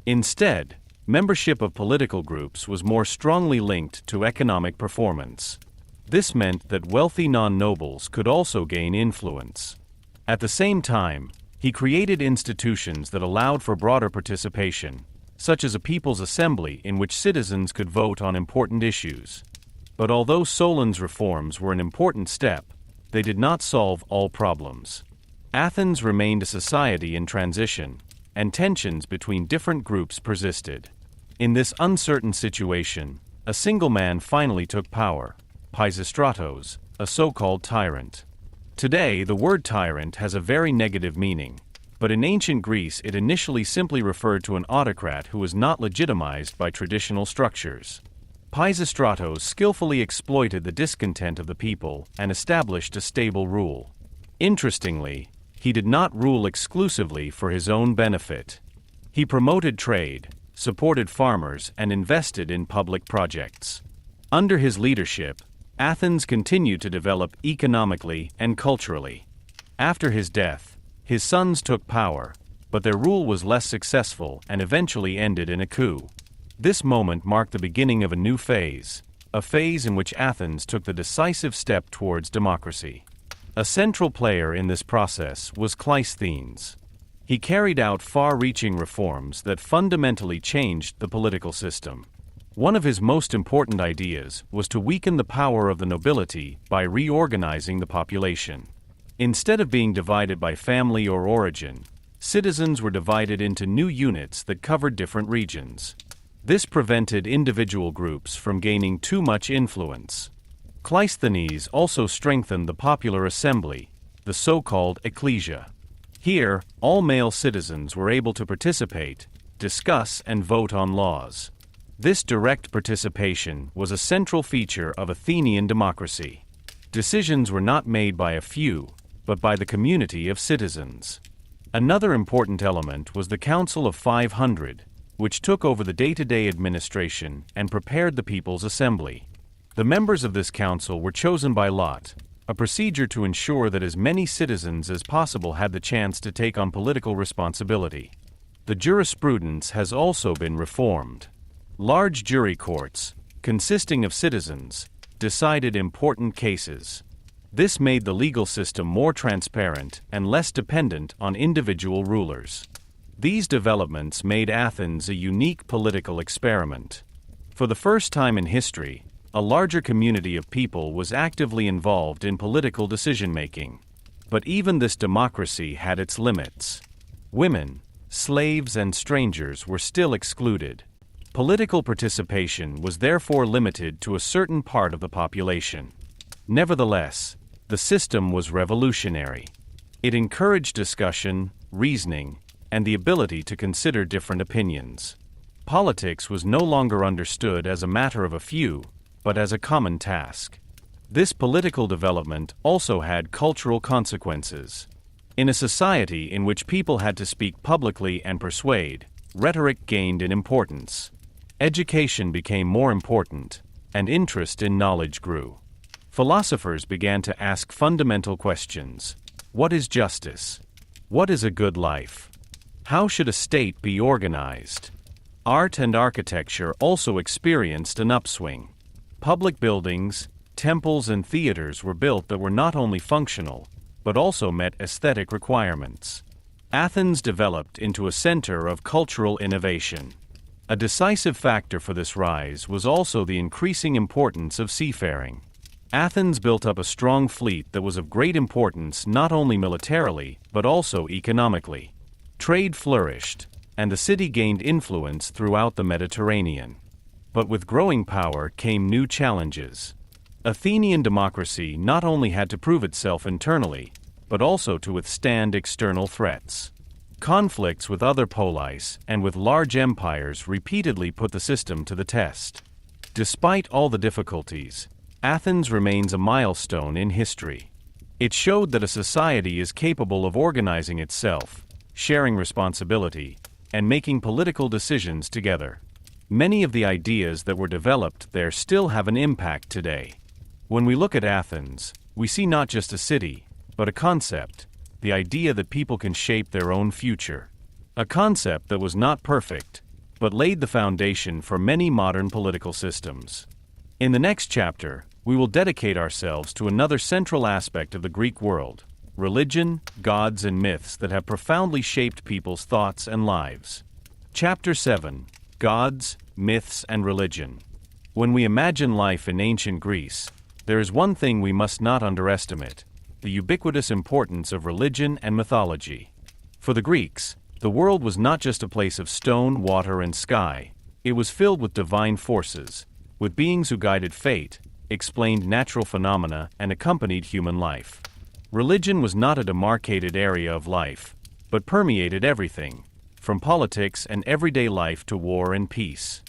Instead, membership of political groups was more strongly linked to economic performance. This meant that wealthy non-nobles could also gain influence. At the same time, he created institutions that allowed for broader participation, such as a people's assembly in which citizens could vote on important issues. But although Solon's reforms were an important step, they did not solve all problems. Athens remained a society in transition, and tensions between different groups persisted. In this uncertain situation, a single man finally took power, Pisistratos, a so-called tyrant. Today, the word tyrant has a very negative meaning, but in ancient Greece it initially simply referred to an autocrat who was not legitimized by traditional structures. Pisistratos skillfully exploited the discontent of the people and established a stable rule. Interestingly, he did not rule exclusively for his own benefit. He promoted trade, supported farmers, and invested in public projects. Under his leadership, Athens continued to develop economically and culturally. After his death, his sons took power, but their rule was less successful and eventually ended in a coup. This moment marked the beginning of a new phase, a phase in which Athens took the decisive step towards democracy. A central player in this process was Cleisthenes. He carried out far-reaching reforms that fundamentally changed the political system. One of his most important ideas was to weaken the power of the nobility by reorganizing the population. Instead of being divided by family or origin, citizens were divided into new units that covered different regions. This prevented individual groups from gaining too much influence. Cleisthenes also strengthened the popular assembly, the so-called ecclesia. Here, all male citizens were able to participate, discuss, and vote on laws. This direct participation was a central feature of Athenian democracy. Decisions were not made by a few, but by the community of citizens. Another important element was the Council of 500, which took over the day-to-day administration and prepared the People's Assembly. The members of this council were chosen by lot, a procedure to ensure that as many citizens as possible had the chance to take on political responsibility. The jurisprudence has also been reformed. Large jury courts, consisting of citizens, decided important cases. This made the legal system more transparent and less dependent on individual rulers. These developments made Athens a unique political experiment. For the first time in history, a larger community of people was actively involved in political decision-making. But even this democracy had its limits. Women, slaves, and strangers were still excluded. Political participation was therefore limited to a certain part of the population. Nevertheless, the system was revolutionary. It encouraged discussion, reasoning, and the ability to consider different opinions. Politics was no longer understood as a matter of a few, but as a common task. This political development also had cultural consequences. In a society in which people had to speak publicly and persuade, rhetoric gained in importance. Education became more important, and interest in knowledge grew. Philosophers began to ask fundamental questions. What is justice? What is a good life? How should a state be organized? Art and architecture also experienced an upswing. Public buildings, temples, and theaters were built that were not only functional, but also met aesthetic requirements. Athens developed into a center of cultural innovation. A decisive factor for this rise was also the increasing importance of seafaring. Athens built up a strong fleet that was of great importance not only militarily, but also economically. Trade flourished, and the city gained influence throughout the Mediterranean. But with growing power came new challenges. Athenian democracy not only had to prove itself internally, but also to withstand external threats. Conflicts with other polis and with large empires repeatedly put the system to the test. Despite all the difficulties, Athens remains a milestone in history. It showed that a society is capable of organizing itself, sharing responsibility, and making political decisions together. Many of the ideas that were developed there still have an impact today. When we look at Athens, we see not just a city, but a concept, the idea that people can shape their own future. A concept that was not perfect, but laid the foundation for many modern political systems. In the next chapter, we will dedicate ourselves to another central aspect of the Greek world, religion, gods, and myths that have profoundly shaped people's thoughts and lives. Chapter 7: Gods, Myths, and Religion. When we imagine life in ancient Greece, there is one thing we must not underestimate: the ubiquitous importance of religion and mythology. For the Greeks, the world was not just a place of stone, water, and sky. It was filled with divine forces, with beings who guided fate, explained natural phenomena, and accompanied human life. Religion was not a demarcated area of life, but permeated everything, from politics and everyday life to war and peace.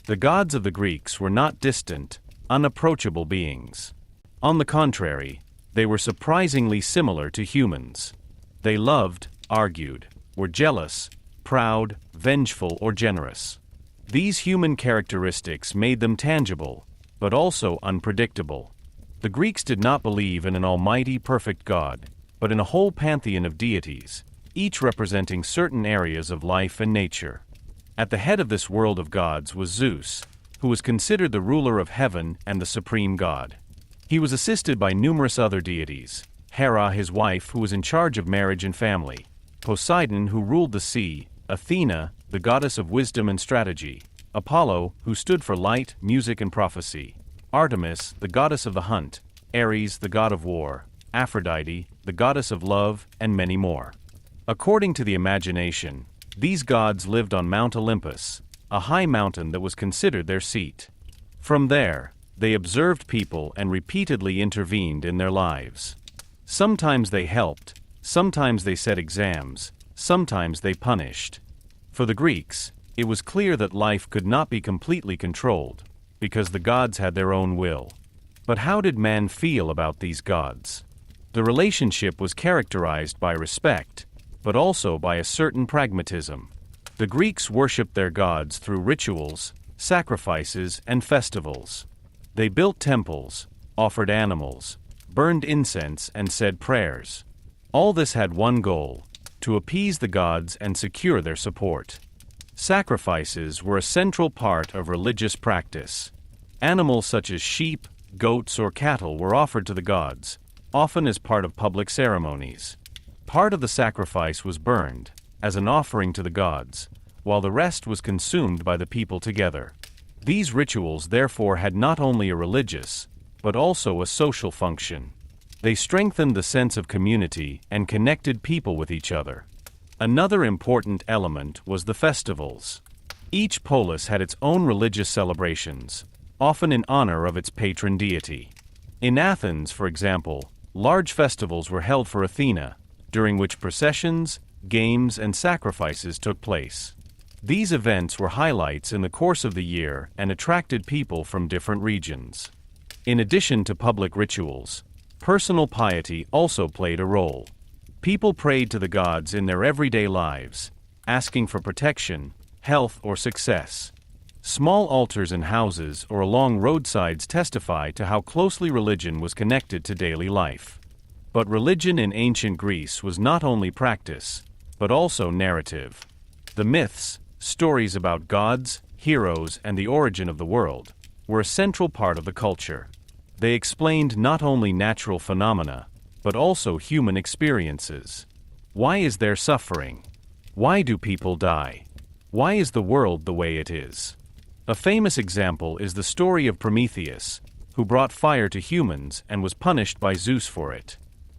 The gods of the Greeks were not distant, unapproachable beings. On the contrary, they were surprisingly similar to humans. They loved, argued, were jealous, proud, vengeful, or generous. These human characteristics made them tangible, but also unpredictable. The Greeks did not believe in an almighty, perfect God, but in a whole pantheon of deities, each representing certain areas of life and nature. At the head of this world of gods was Zeus, who was considered the ruler of heaven and the supreme god. He was assisted by numerous other deities: Hera, his wife, who was in charge of marriage and family; Poseidon, who ruled the sea; Athena, the goddess of wisdom and strategy; Apollo, who stood for light, music and prophecy; Artemis, the goddess of the hunt; Ares, the god of war; Aphrodite, the goddess of love, and many more. According to the imagination, these gods lived on Mount Olympus, a high mountain that was considered their seat. From there, they observed people and repeatedly intervened in their lives. Sometimes they helped, sometimes they set exams, sometimes they punished. For the Greeks, it was clear that life could not be completely controlled, because the gods had their own will. But how did man feel about these gods? The relationship was characterized by respect, but also by a certain pragmatism. The Greeks worshipped their gods through rituals, sacrifices, and festivals. They built temples, offered animals, burned incense, and said prayers. All this had one goal: to appease the gods and secure their support. Sacrifices were a central part of religious practice. Animals such as sheep, goats, or cattle were offered to the gods, often as part of public ceremonies. Part of the sacrifice was burned, as an offering to the gods, while the rest was consumed by the people together. These rituals therefore had not only a religious, but also a social function. They strengthened the sense of community and connected people with each other. Another important element was the festivals. Each polis had its own religious celebrations, often in honor of its patron deity. In Athens, for example, large festivals were held for Athena, during which processions, games, and sacrifices took place. These events were highlights in the course of the year and attracted people from different regions. In addition to public rituals, personal piety also played a role. People prayed to the gods in their everyday lives, asking for protection, health, or success. Small altars in houses or along roadsides testify to how closely religion was connected to daily life. But religion in ancient Greece was not only practice, but also narrative. The myths, stories about gods, heroes, and the origin of the world, were a central part of the culture. They explained not only natural phenomena, but also human experiences. Why is there suffering? Why do people die? Why is the world the way it is? A famous example is the story of Prometheus, who brought fire to humans and was punished by Zeus for it.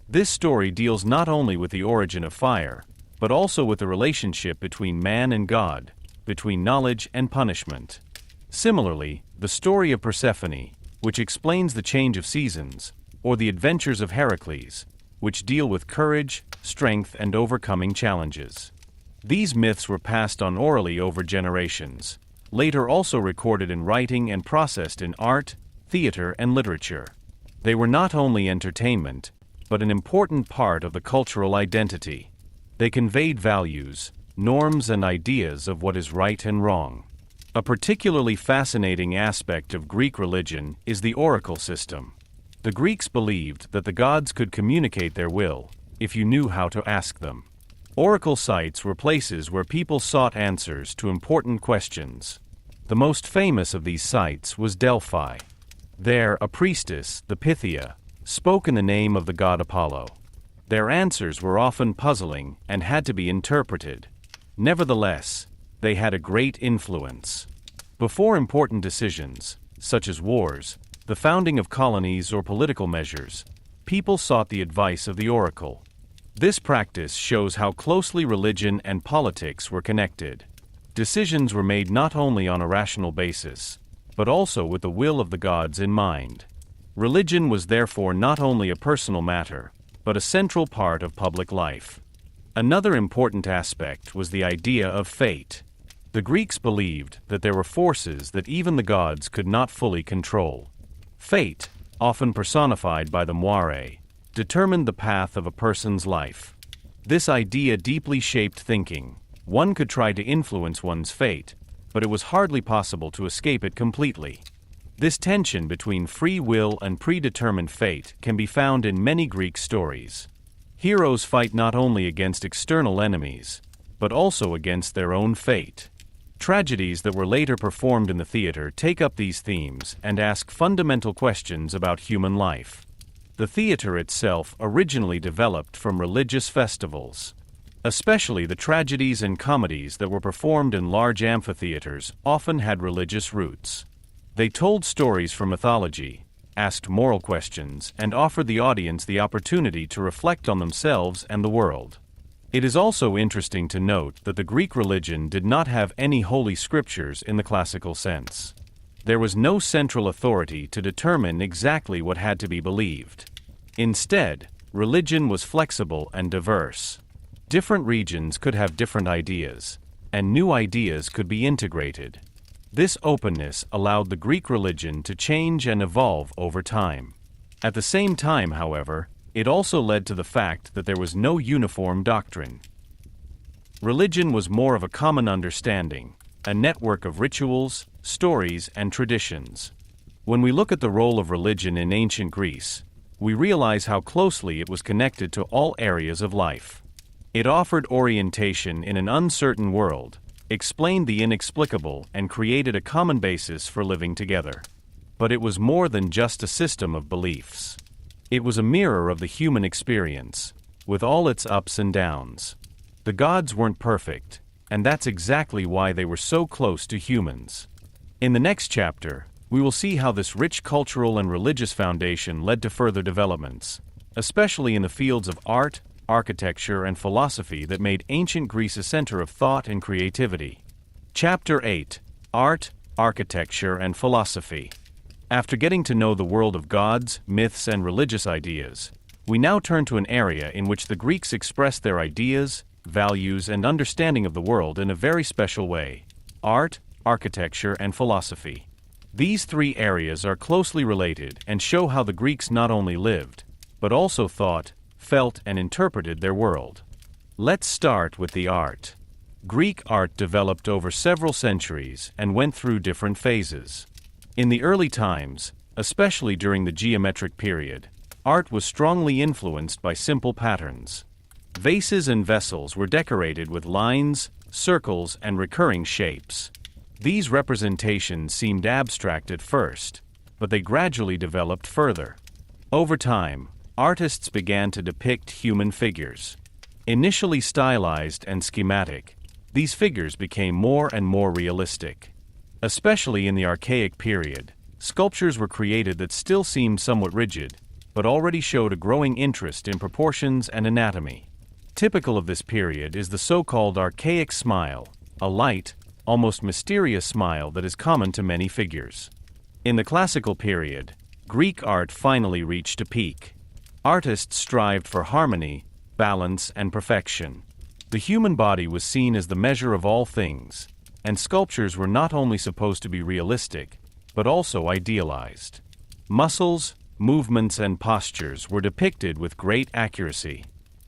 This story deals not only with the origin of fire, but also with the relationship between man and God, between knowledge and punishment. Similarly, the story of Persephone, which explains the change of seasons, or the adventures of Heracles, which deal with courage, strength, and overcoming challenges. These myths were passed on orally over generations, later also recorded in writing and processed in art, theater, and literature. They were not only entertainment, but an important part of the cultural identity. They conveyed values, norms, and ideas of what is right and wrong. A particularly fascinating aspect of Greek religion is the oracle system. The Greeks believed that the gods could communicate their will, if you knew how to ask them. Oracle sites were places where people sought answers to important questions. The most famous of these sites was Delphi. There, a priestess, the Pythia, spoke in the name of the god Apollo. Their answers were often puzzling and had to be interpreted. Nevertheless, they had a great influence. Before important decisions, such as wars, the founding of colonies, or political measures, people sought the advice of the oracle. This practice shows how closely religion and politics were connected. Decisions were made not only on a rational basis, but also with the will of the gods in mind. Religion was therefore not only a personal matter, but a central part of public life. Another important aspect was the idea of fate. The Greeks believed that there were forces that even the gods could not fully control. Fate, often personified by the moire, determined the path of a person's life. This idea deeply shaped thinking. One could try to influence one's fate, but it was hardly possible to escape it completely. This tension between free will and predetermined fate can be found in many Greek stories. Heroes fight not only against external enemies, but also against their own fate. Tragedies that were later performed in the theater take up these themes and ask fundamental questions about human life. The theater itself originally developed from religious festivals. Especially the tragedies and comedies that were performed in large amphitheaters often had religious roots. They told stories from mythology, asked moral questions, and offered the audience the opportunity to reflect on themselves and the world. It is also interesting to note that the Greek religion did not have any holy scriptures in the classical sense. There was no central authority to determine exactly what had to be believed. Instead, religion was flexible and diverse. Different regions could have different ideas, and new ideas could be integrated. This openness allowed the Greek religion to change and evolve over time. At the same time, however, it also led to the fact that there was no uniform doctrine. Religion was more of a common understanding, a network of rituals, stories, and traditions. When we look at the role of religion in ancient Greece, we realize how closely it was connected to all areas of life. It offered orientation in an uncertain world, explained the inexplicable, and created a common basis for living together. But it was more than just a system of beliefs. It was a mirror of the human experience, with all its ups and downs. The gods weren't perfect, and that's exactly why they were so close to humans. In the next chapter, we will see how this rich cultural and religious foundation led to further developments, especially in the fields of art, architecture, and philosophy that made ancient Greece a center of thought and creativity. Chapter 8: Art, Architecture, and Philosophy. After getting to know the world of gods, myths, and religious ideas, we now turn to an area in which the Greeks expressed their ideas, values, and understanding of the world in a very special way: art, architecture, and philosophy. These three areas are closely related and show how the Greeks not only lived, but also thought, felt, and interpreted their world. Let's start with the art. Greek art developed over several centuries and went through different phases. In the early times, especially during the geometric period, art was strongly influenced by simple patterns. Vases and vessels were decorated with lines, circles, and recurring shapes. These representations seemed abstract at first, but they gradually developed further. Over time, artists began to depict human figures. Initially stylized and schematic, these figures became more and more realistic. Especially in the archaic period, sculptures were created that still seemed somewhat rigid, but already showed a growing interest in proportions and anatomy. Typical of this period is the so-called archaic smile, a light, almost mysterious smile that is common to many figures. In the classical period, Greek art finally reached a peak. Artists strived for harmony, balance, and perfection. The human body was seen as the measure of all things, and sculptures were not only supposed to be realistic, but also idealized. Muscles, movements, and postures were depicted with great accuracy.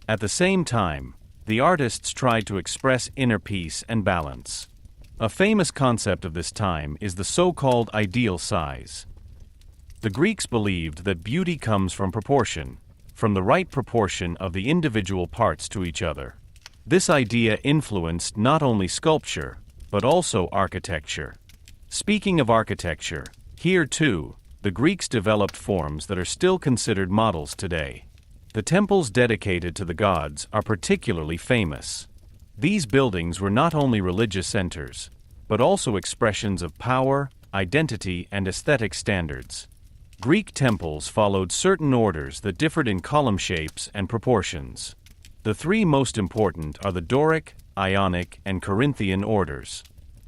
At the same time, the artists tried to express inner peace and balance. A famous concept of this time is the so-called ideal size. The Greeks believed that beauty comes from proportion, from the right proportion of the individual parts to each other. This idea influenced not only sculpture, but also architecture. Speaking of architecture, here too, the Greeks developed forms that are still considered models today. The temples dedicated to the gods are particularly famous. These buildings were not only religious centers, but also expressions of power, identity, and aesthetic standards. Greek temples followed certain orders that differed in column shapes and proportions. The three most important are the Doric, Ionic, and Corinthian orders.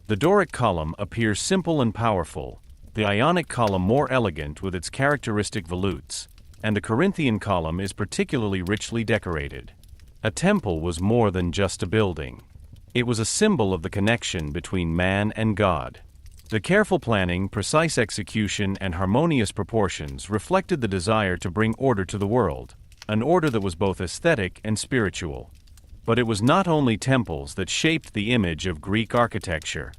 The Doric column appears simple and powerful, the Ionic column more elegant with its characteristic volutes, and the Corinthian column is particularly richly decorated. A temple was more than just a building. It was a symbol of the connection between man and God. The careful planning, precise execution, and harmonious proportions reflected the desire to bring order to the world, an order that was both aesthetic and spiritual. But it was not only temples that shaped the image of Greek architecture.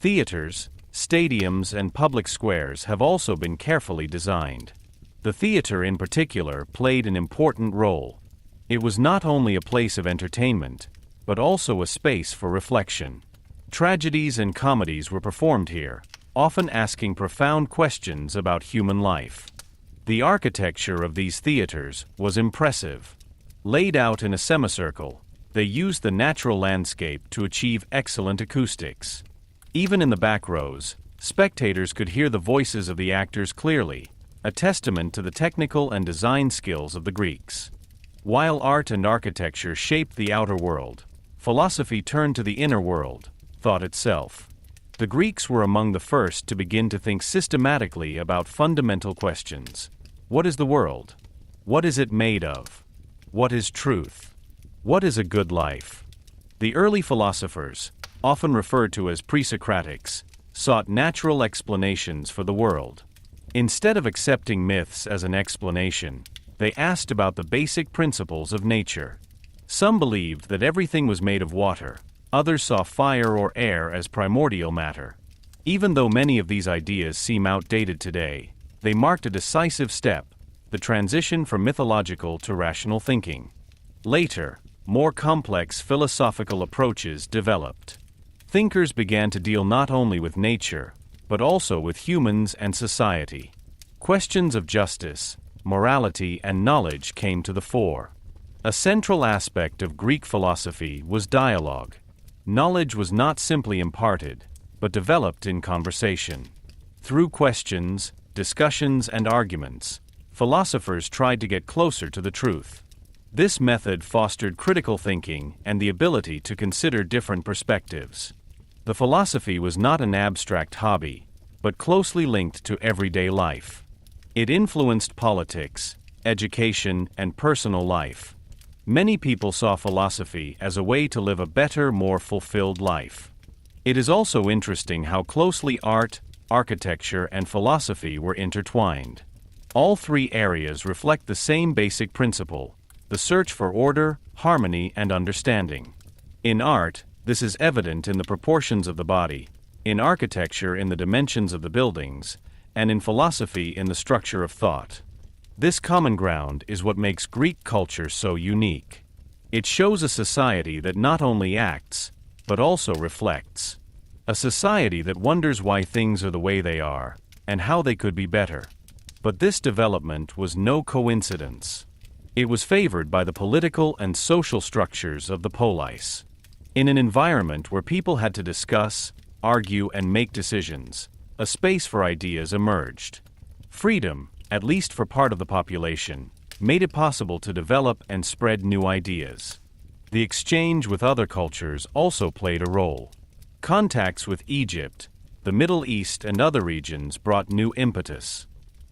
Theaters, stadiums, and public squares have also been carefully designed. The theater in particular played an important role. It was not only a place of entertainment, but also a space for reflection. Tragedies and comedies were performed here, often asking profound questions about human life. The architecture of these theaters was impressive. Laid out in a semicircle, They used the natural landscape to achieve excellent acoustics. Even in the back rows, spectators could hear the voices of the actors clearly, a testament to the technical and design skills of the Greeks. While art and architecture shaped the outer world, philosophy turned to the inner world, thought itself. The Greeks were among the first to begin to think systematically about fundamental questions. What is the world? What is it made of? What is truth? What is a good life? The early philosophers, often referred to as pre-Socratics, sought natural explanations for the world. Instead of accepting myths as an explanation, they asked about the basic principles of nature. Some believed that everything was made of water, others saw fire or air as primordial matter. Even though many of these ideas seem outdated today, they marked a decisive step, the transition from mythological to rational thinking. Later, more complex philosophical approaches developed. Thinkers began to deal not only with nature, but also with humans and society. Questions of justice, morality, and knowledge came to the fore. A central aspect of Greek philosophy was dialogue. Knowledge was not simply imparted, but developed in conversation. Through questions, discussions, and arguments, philosophers tried to get closer to the truth. This method fostered critical thinking and the ability to consider different perspectives. The philosophy was not an abstract hobby, but closely linked to everyday life. It influenced politics, education, and personal life. Many people saw philosophy as a way to live a better, more fulfilled life. It is also interesting how closely art, architecture, and philosophy were intertwined. All three areas reflect the same basic principle: the search for order, harmony, and understanding. In art, this is evident in the proportions of the body, in architecture in the dimensions of the buildings, and in philosophy in the structure of thought. This common ground is what makes Greek culture so unique. It shows a society that not only acts, but also reflects. A society that wonders why things are the way they are, and how they could be better. But this development was no coincidence. It was favored by the political and social structures of the polis. In an environment where people had to discuss, argue, and make decisions, a space for ideas emerged. Freedom, at least for part of the population, made it possible to develop and spread new ideas. The exchange with other cultures also played a role. Contacts with Egypt, the Middle East, and other regions brought new impetus.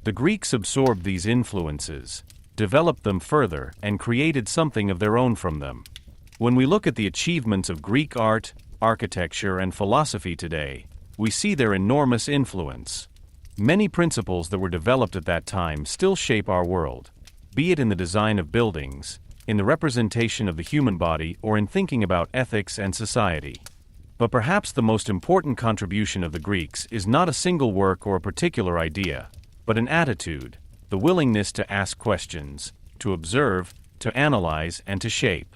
The Greeks absorbed these influences, developed them further, and created something of their own from them. When we look at the achievements of Greek art, architecture, and philosophy today, we see their enormous influence. Many principles that were developed at that time still shape our world, be it in the design of buildings, in the representation of the human body, or in thinking about ethics and society. But perhaps the most important contribution of the Greeks is not a single work or a particular idea, but an attitude, the willingness to ask questions, to observe, to analyze, and to shape.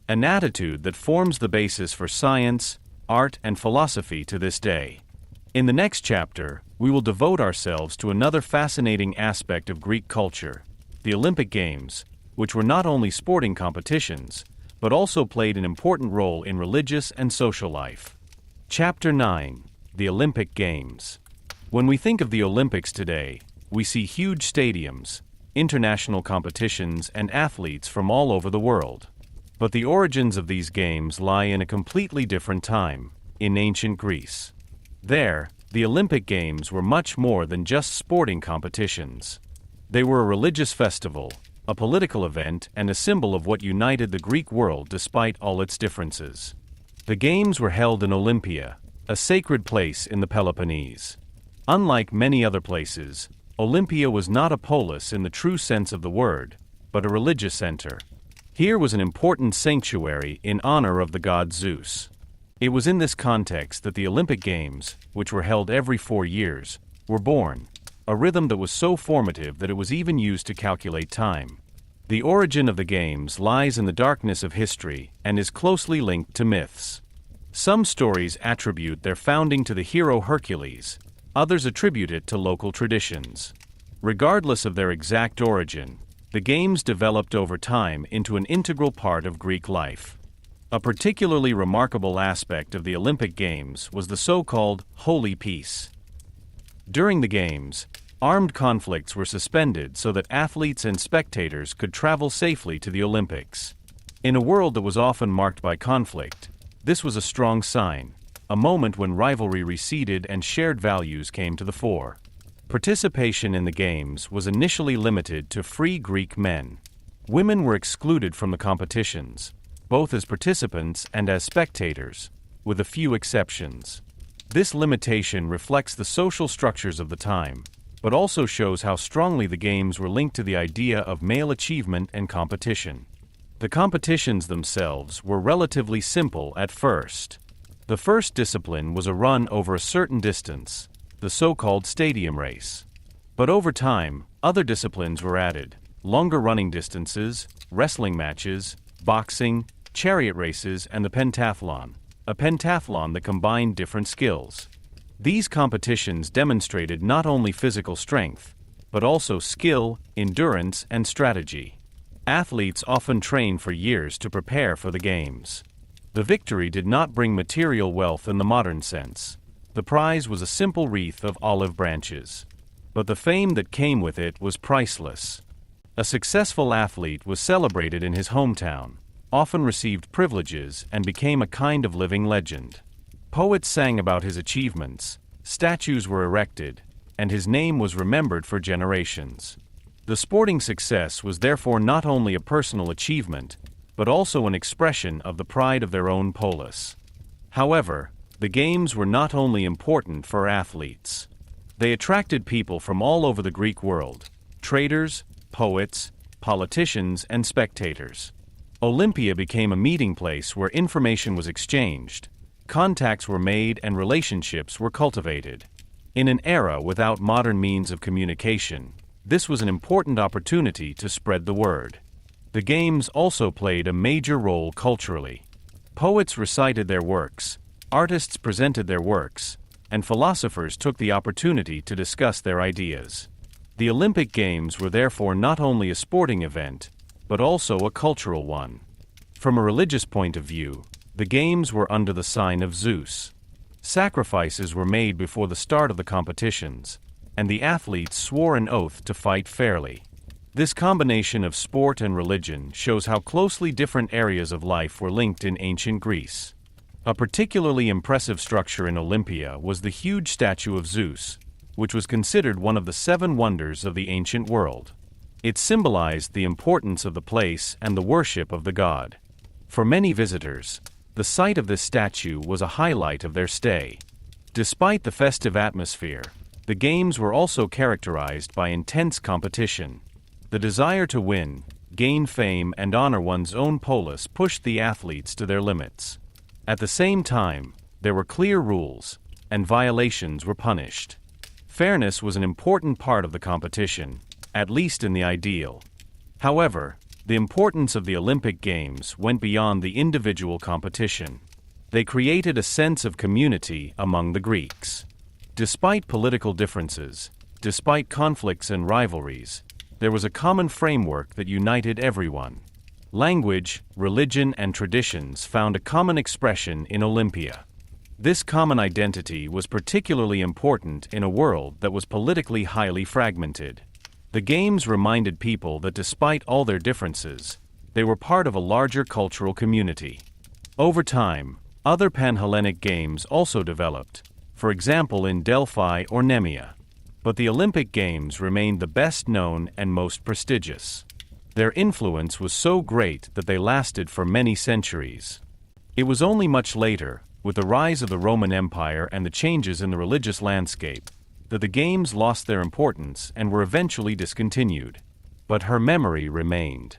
An attitude that forms the basis for science, art, and philosophy to this day. In the next chapter, we will devote ourselves to another fascinating aspect of Greek culture, the Olympic Games, which were not only sporting competitions, but also played an important role in religious and social life. Chapter 9: The Olympic Games. When we think of the Olympics today, we see huge stadiums, international competitions, and athletes from all over the world. But the origins of these games lie in a completely different time, in ancient Greece. There, the Olympic Games were much more than just sporting competitions. They were a religious festival, a political event, and a symbol of what united the Greek world despite all its differences. The Games were held in Olympia, a sacred place in the Peloponnese. Unlike many other places, Olympia was not a polis in the true sense of the word, but a religious center. Here was an important sanctuary in honor of the god Zeus. It was in this context that the Olympic Games, which were held every 4 years, were born, a rhythm that was so formative that it was even used to calculate time. The origin of the Games lies in the darkness of history and is closely linked to myths. Some stories attribute their founding to the hero Hercules, others attribute it to local traditions. Regardless of their exact origin, the Games developed over time into an integral part of Greek life. A particularly remarkable aspect of the Olympic Games was the so-called Holy Peace. During the Games, armed conflicts were suspended so that athletes and spectators could travel safely to the Olympics. In a world that was often marked by conflict, this was a strong sign, a moment when rivalry receded and shared values came to the fore. Participation in the Games was initially limited to free Greek men. Women were excluded from the competitions, both as participants and as spectators, with a few exceptions. This limitation reflects the social structures of the time, but also shows how strongly the Games were linked to the idea of male achievement and competition. The competitions themselves were relatively simple at first. The first discipline was a run over a certain distance, the so-called stadium race. But over time, other disciplines were added: longer running distances, wrestling matches, boxing, chariot races, and the pentathlon, a pentathlon that combined different skills. These competitions demonstrated not only physical strength, but also skill, endurance, and strategy. Athletes often trained for years to prepare for the Games. The victory did not bring material wealth in the modern sense. The prize was a simple wreath of olive branches. But the fame that came with it was priceless. A successful athlete was celebrated in his hometown, often received privileges, and became a kind of living legend. Poets sang about his achievements, statues were erected, and his name was remembered for generations. The sporting success was therefore not only a personal achievement, but also an expression of the pride of their own polis. However, the Games were not only important for athletes. They attracted people from all over the Greek world: traders, poets, politicians, and spectators. Olympia became a meeting place where information was exchanged, contacts were made, and relationships were cultivated. In an era without modern means of communication, this was an important opportunity to spread the word. The Games also played a major role culturally. Poets recited their works, artists presented their works, and philosophers took the opportunity to discuss their ideas. The Olympic Games were therefore not only a sporting event, but also a cultural one. From a religious point of view, the Games were under the sign of Zeus. Sacrifices were made before the start of the competitions, and the athletes swore an oath to fight fairly. This combination of sport and religion shows how closely different areas of life were linked in ancient Greece. A particularly impressive structure in Olympia was the huge statue of Zeus, which was considered one of the 7 wonders of the ancient world. It symbolized the importance of the place and the worship of the god. For many visitors, the sight of this statue was a highlight of their stay. Despite the festive atmosphere, the Games were also characterized by intense competition. The desire to win, gain fame, and honor one's own polis pushed the athletes to their limits. At the same time, there were clear rules, and violations were punished. Fairness was an important part of the competition, at least in the ideal. However, the importance of the Olympic Games went beyond the individual competition. They created a sense of community among the Greeks. Despite political differences, despite conflicts and rivalries, there was a common framework that united everyone. Language, religion, and traditions found a common expression in Olympia. This common identity was particularly important in a world that was politically highly fragmented. The Games reminded people that despite all their differences, they were part of a larger cultural community. Over time, other Pan-Hellenic games also developed, for example in Delphi or Nemea. But the Olympic Games remained the best known and most prestigious. Their influence was so great that they lasted for many centuries. It was only much later, with the rise of the Roman Empire and the changes in the religious landscape, that the Games lost their importance and were eventually discontinued. But her memory remained.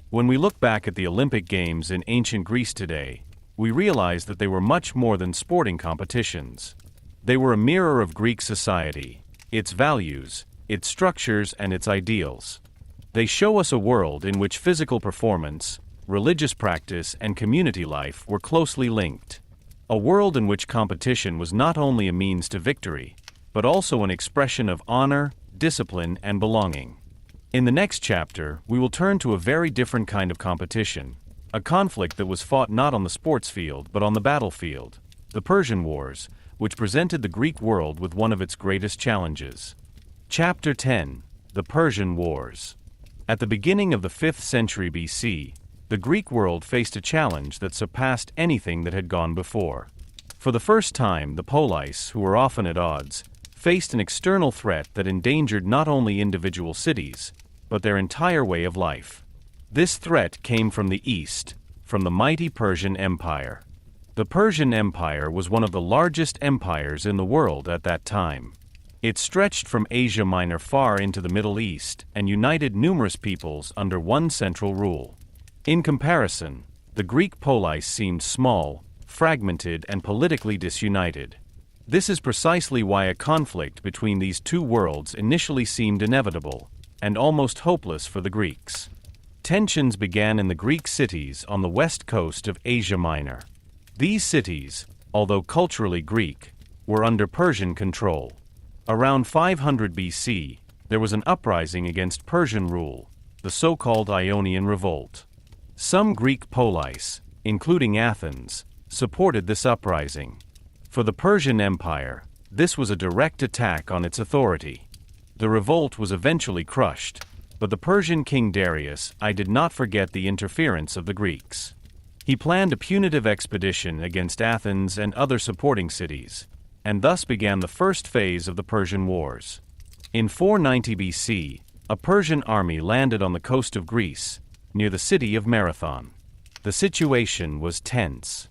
When we look back at the Olympic Games in ancient Greece today, we realize that they were much more than sporting competitions. They were a mirror of Greek society, its values, its structures, and its ideals. They show us a world in which physical performance, religious practice, and community life were closely linked. A world in which competition was not only a means to victory, but also an expression of honor, discipline, and belonging. In the next chapter, we will turn to a very different kind of competition, a conflict that was fought not on the sports field but on the battlefield, the Persian Wars, which presented the Greek world with one of its greatest challenges. Chapter 10: The Persian Wars. At the beginning of the 5th century BC, the Greek world faced a challenge that surpassed anything that had gone before. For the first time, the Polis, who were often at odds, faced an external threat that endangered not only individual cities, but their entire way of life. This threat came from the east, from the mighty Persian Empire. The Persian Empire was one of the largest empires in the world at that time. It stretched from Asia Minor far into the Middle East and united numerous peoples under one central rule. In comparison, the Greek polis seemed small, fragmented, and politically disunited. This is precisely why a conflict between these two worlds initially seemed inevitable, and almost hopeless for the Greeks. Tensions began in the Greek cities on the west coast of Asia Minor. These cities, although culturally Greek, were under Persian control. Around 500 BC, there was an uprising against Persian rule, the so-called Ionian Revolt. Some Greek polis, including Athens, supported this uprising. For the Persian Empire, this was a direct attack on its authority. The revolt was eventually crushed, but the Persian king Darius I did not forget the interference of the Greeks. He planned a punitive expedition against Athens and other supporting cities, and thus began the first phase of the Persian Wars. In 490 BC, a Persian army landed on the coast of Greece, near the city of Marathon. The situation was tense.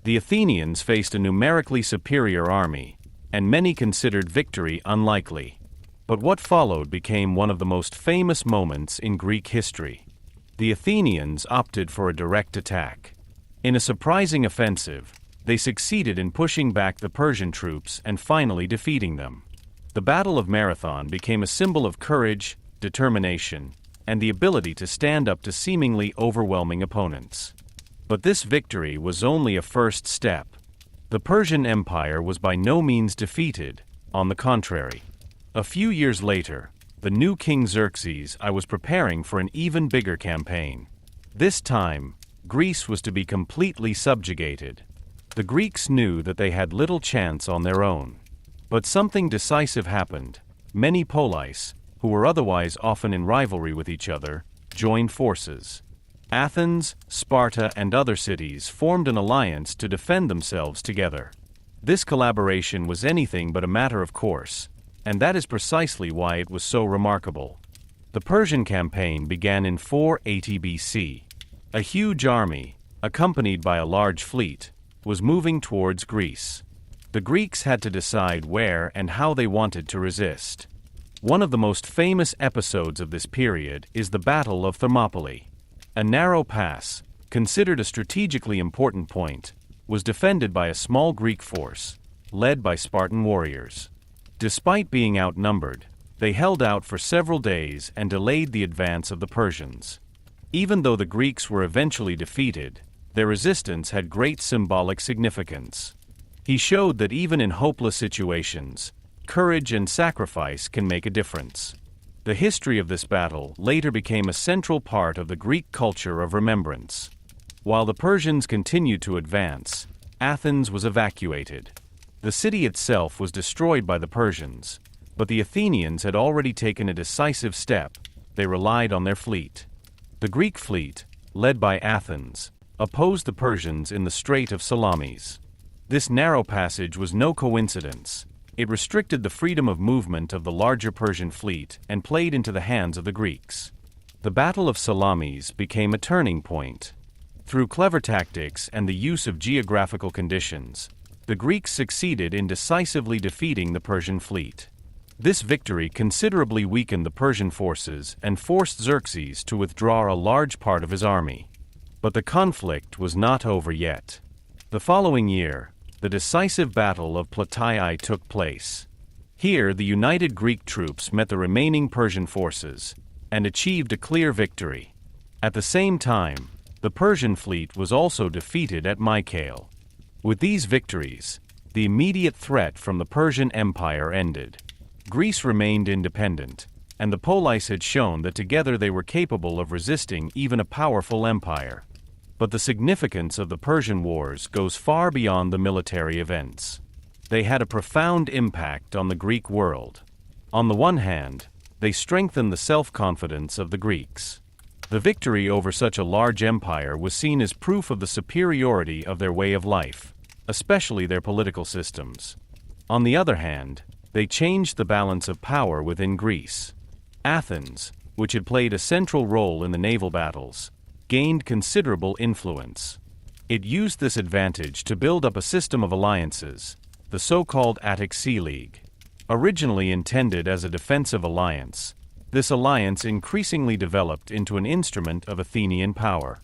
The Athenians faced a numerically superior army, and many considered victory unlikely. But what followed became one of the most famous moments in Greek history. The Athenians opted for a direct attack. In a surprising offensive, they succeeded in pushing back the Persian troops and finally defeating them. The Battle of Marathon became a symbol of courage, determination, and the ability to stand up to seemingly overwhelming opponents. But this victory was only a first step. The Persian Empire was by no means defeated, on the contrary. A few years later, the new king Xerxes I was preparing for an even bigger campaign. This time, Greece was to be completely subjugated. The Greeks knew that they had little chance on their own. But something decisive happened. Many polis, who were otherwise often in rivalry with each other, joined forces. Athens, Sparta, and other cities formed an alliance to defend themselves together. This collaboration was anything but a matter of course, and that is precisely why it was so remarkable. The Persian campaign began in 480 BC. A huge army, accompanied by a large fleet, was moving towards Greece. The Greeks had to decide where and how they wanted to resist. One of the most famous episodes of this period is the Battle of Thermopylae. A narrow pass, considered a strategically important point, was defended by a small Greek force, led by Spartan warriors. Despite being outnumbered, they held out for several days and delayed the advance of the Persians. Even though the Greeks were eventually defeated, their resistance had great symbolic significance. He showed that even in hopeless situations, courage and sacrifice can make a difference. The history of this battle later became a central part of the Greek culture of remembrance. While the Persians continued to advance, Athens was evacuated. The city itself was destroyed by the Persians, but the Athenians had already taken a decisive step. They relied on their fleet. The Greek fleet, led by Athens, opposed the Persians in the Strait of Salamis. This narrow passage was no coincidence. It restricted the freedom of movement of the larger Persian fleet and played into the hands of the Greeks. The Battle of Salamis became a turning point. Through clever tactics and the use of geographical conditions, the Greeks succeeded in decisively defeating the Persian fleet. This victory considerably weakened the Persian forces and forced Xerxes to withdraw a large part of his army. But the conflict was not over yet. The following year, the decisive Battle of Plataea took place. Here, the united Greek troops met the remaining Persian forces and achieved a clear victory. At the same time, the Persian fleet was also defeated at Mycale. With these victories, the immediate threat from the Persian Empire ended. Greece remained independent, and the Polis had shown that together they were capable of resisting even a powerful empire. But the significance of the Persian Wars goes far beyond the military events. They had a profound impact on the Greek world. On the one hand, they strengthened the self-confidence of the Greeks. The victory over such a large empire was seen as proof of the superiority of their way of life, especially their political systems. On the other hand, they changed the balance of power within Greece. Athens, which had played a central role in the naval battles, gained considerable influence. It used this advantage to build up a system of alliances, the so-called Attic Sea League. Originally intended as a defensive alliance, this alliance increasingly developed into an instrument of Athenian power.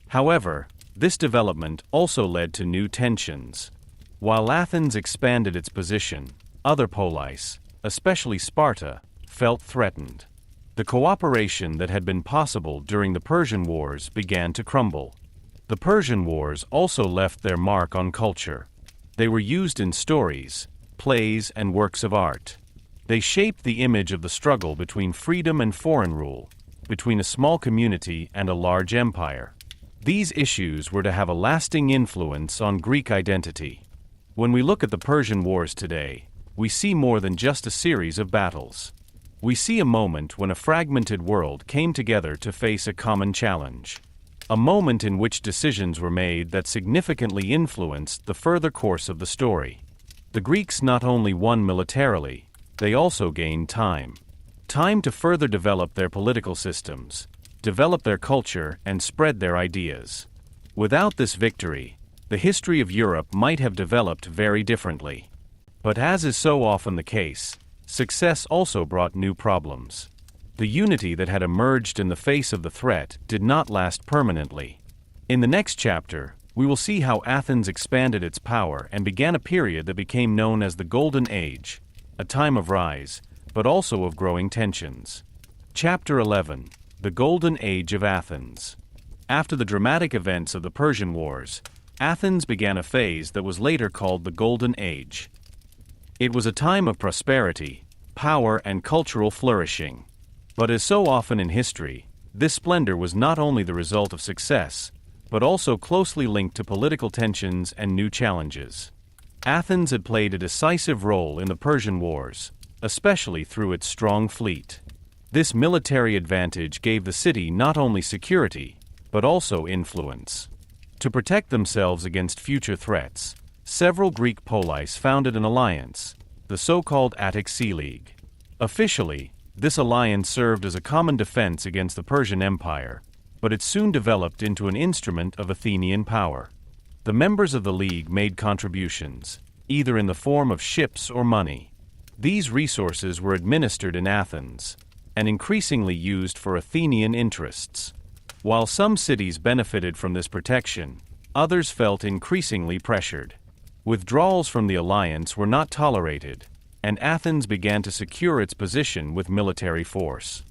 However, this development also led to new tensions. While Athens expanded its position, other polis, especially Sparta, felt threatened. The cooperation that had been possible during the Persian Wars began to crumble. The Persian Wars also left their mark on culture. They were used in stories, plays, and works of art. They shaped the image of the struggle between freedom and foreign rule, between a small community and a large empire. These issues were to have a lasting influence on Greek identity. When we look at the Persian Wars today, we see more than just a series of battles. We see a moment when a fragmented world came together to face a common challenge. A moment in which decisions were made that significantly influenced the further course of the story. The Greeks not only won militarily, they also gained time. Time to further develop their political systems, develop their culture, and spread their ideas. Without this victory, the history of Europe might have developed very differently. But as is so often the case, success also brought new problems. The unity that had emerged in the face of the threat did not last permanently. In the next chapter, we will see how Athens expanded its power and began a period that became known as the Golden Age, a time of rise, but also of growing tensions. Chapter 11: The Golden Age of Athens. After the dramatic events of the Persian Wars, Athens began a phase that was later called the Golden Age. It was a time of prosperity, power, and cultural flourishing. But as so often in history, this splendor was not only the result of success, but also closely linked to political tensions and new challenges. Athens had played a decisive role in the Persian Wars, especially through its strong fleet. This military advantage gave the city not only security, but also influence. To protect themselves against future threats, several Greek polis founded an alliance, the so-called Attic Sea League. Officially, this alliance served as a common defense against the Persian Empire, but it soon developed into an instrument of Athenian power. The members of the League made contributions, either in the form of ships or money. These resources were administered in Athens, and increasingly used for Athenian interests. While some cities benefited from this protection, others felt increasingly pressured. Withdrawals from the alliance were not tolerated, and Athens began to secure its position with military force.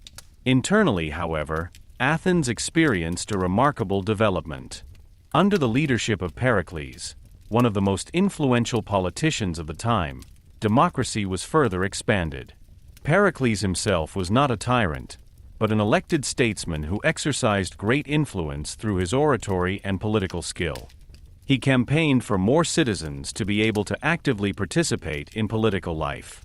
Internally, however, Athens experienced a remarkable development. Under the leadership of Pericles, one of the most influential politicians of the time, democracy was further expanded. Pericles himself was not a tyrant, but an elected statesman who exercised great influence through his oratory and political skill. He campaigned for more citizens to be able to actively participate in political life.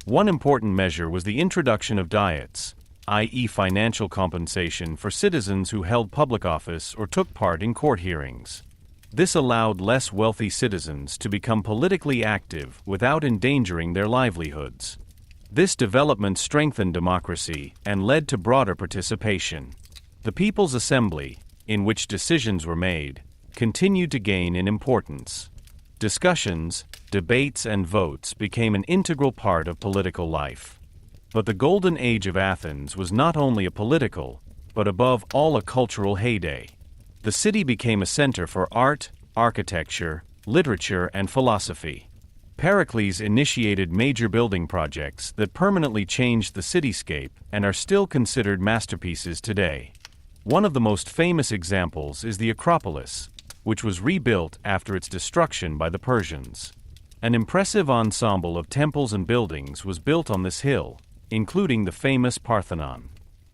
One important measure was the introduction of diets, i.e., financial compensation for citizens who held public office or took part in court hearings. This allowed less wealthy citizens to become politically active without endangering their livelihoods. This development strengthened democracy and led to broader participation. The People's Assembly, in which decisions were made, continued to gain in importance. Discussions, debates, and votes became an integral part of political life. But the Golden Age of Athens was not only a political, but above all a cultural heyday. The city became a center for art, architecture, literature, and philosophy. Pericles initiated major building projects that permanently changed the cityscape and are still considered masterpieces today. One of the most famous examples is the Acropolis, which was rebuilt after its destruction by the Persians. An impressive ensemble of temples and buildings was built on this hill, including the famous Parthenon.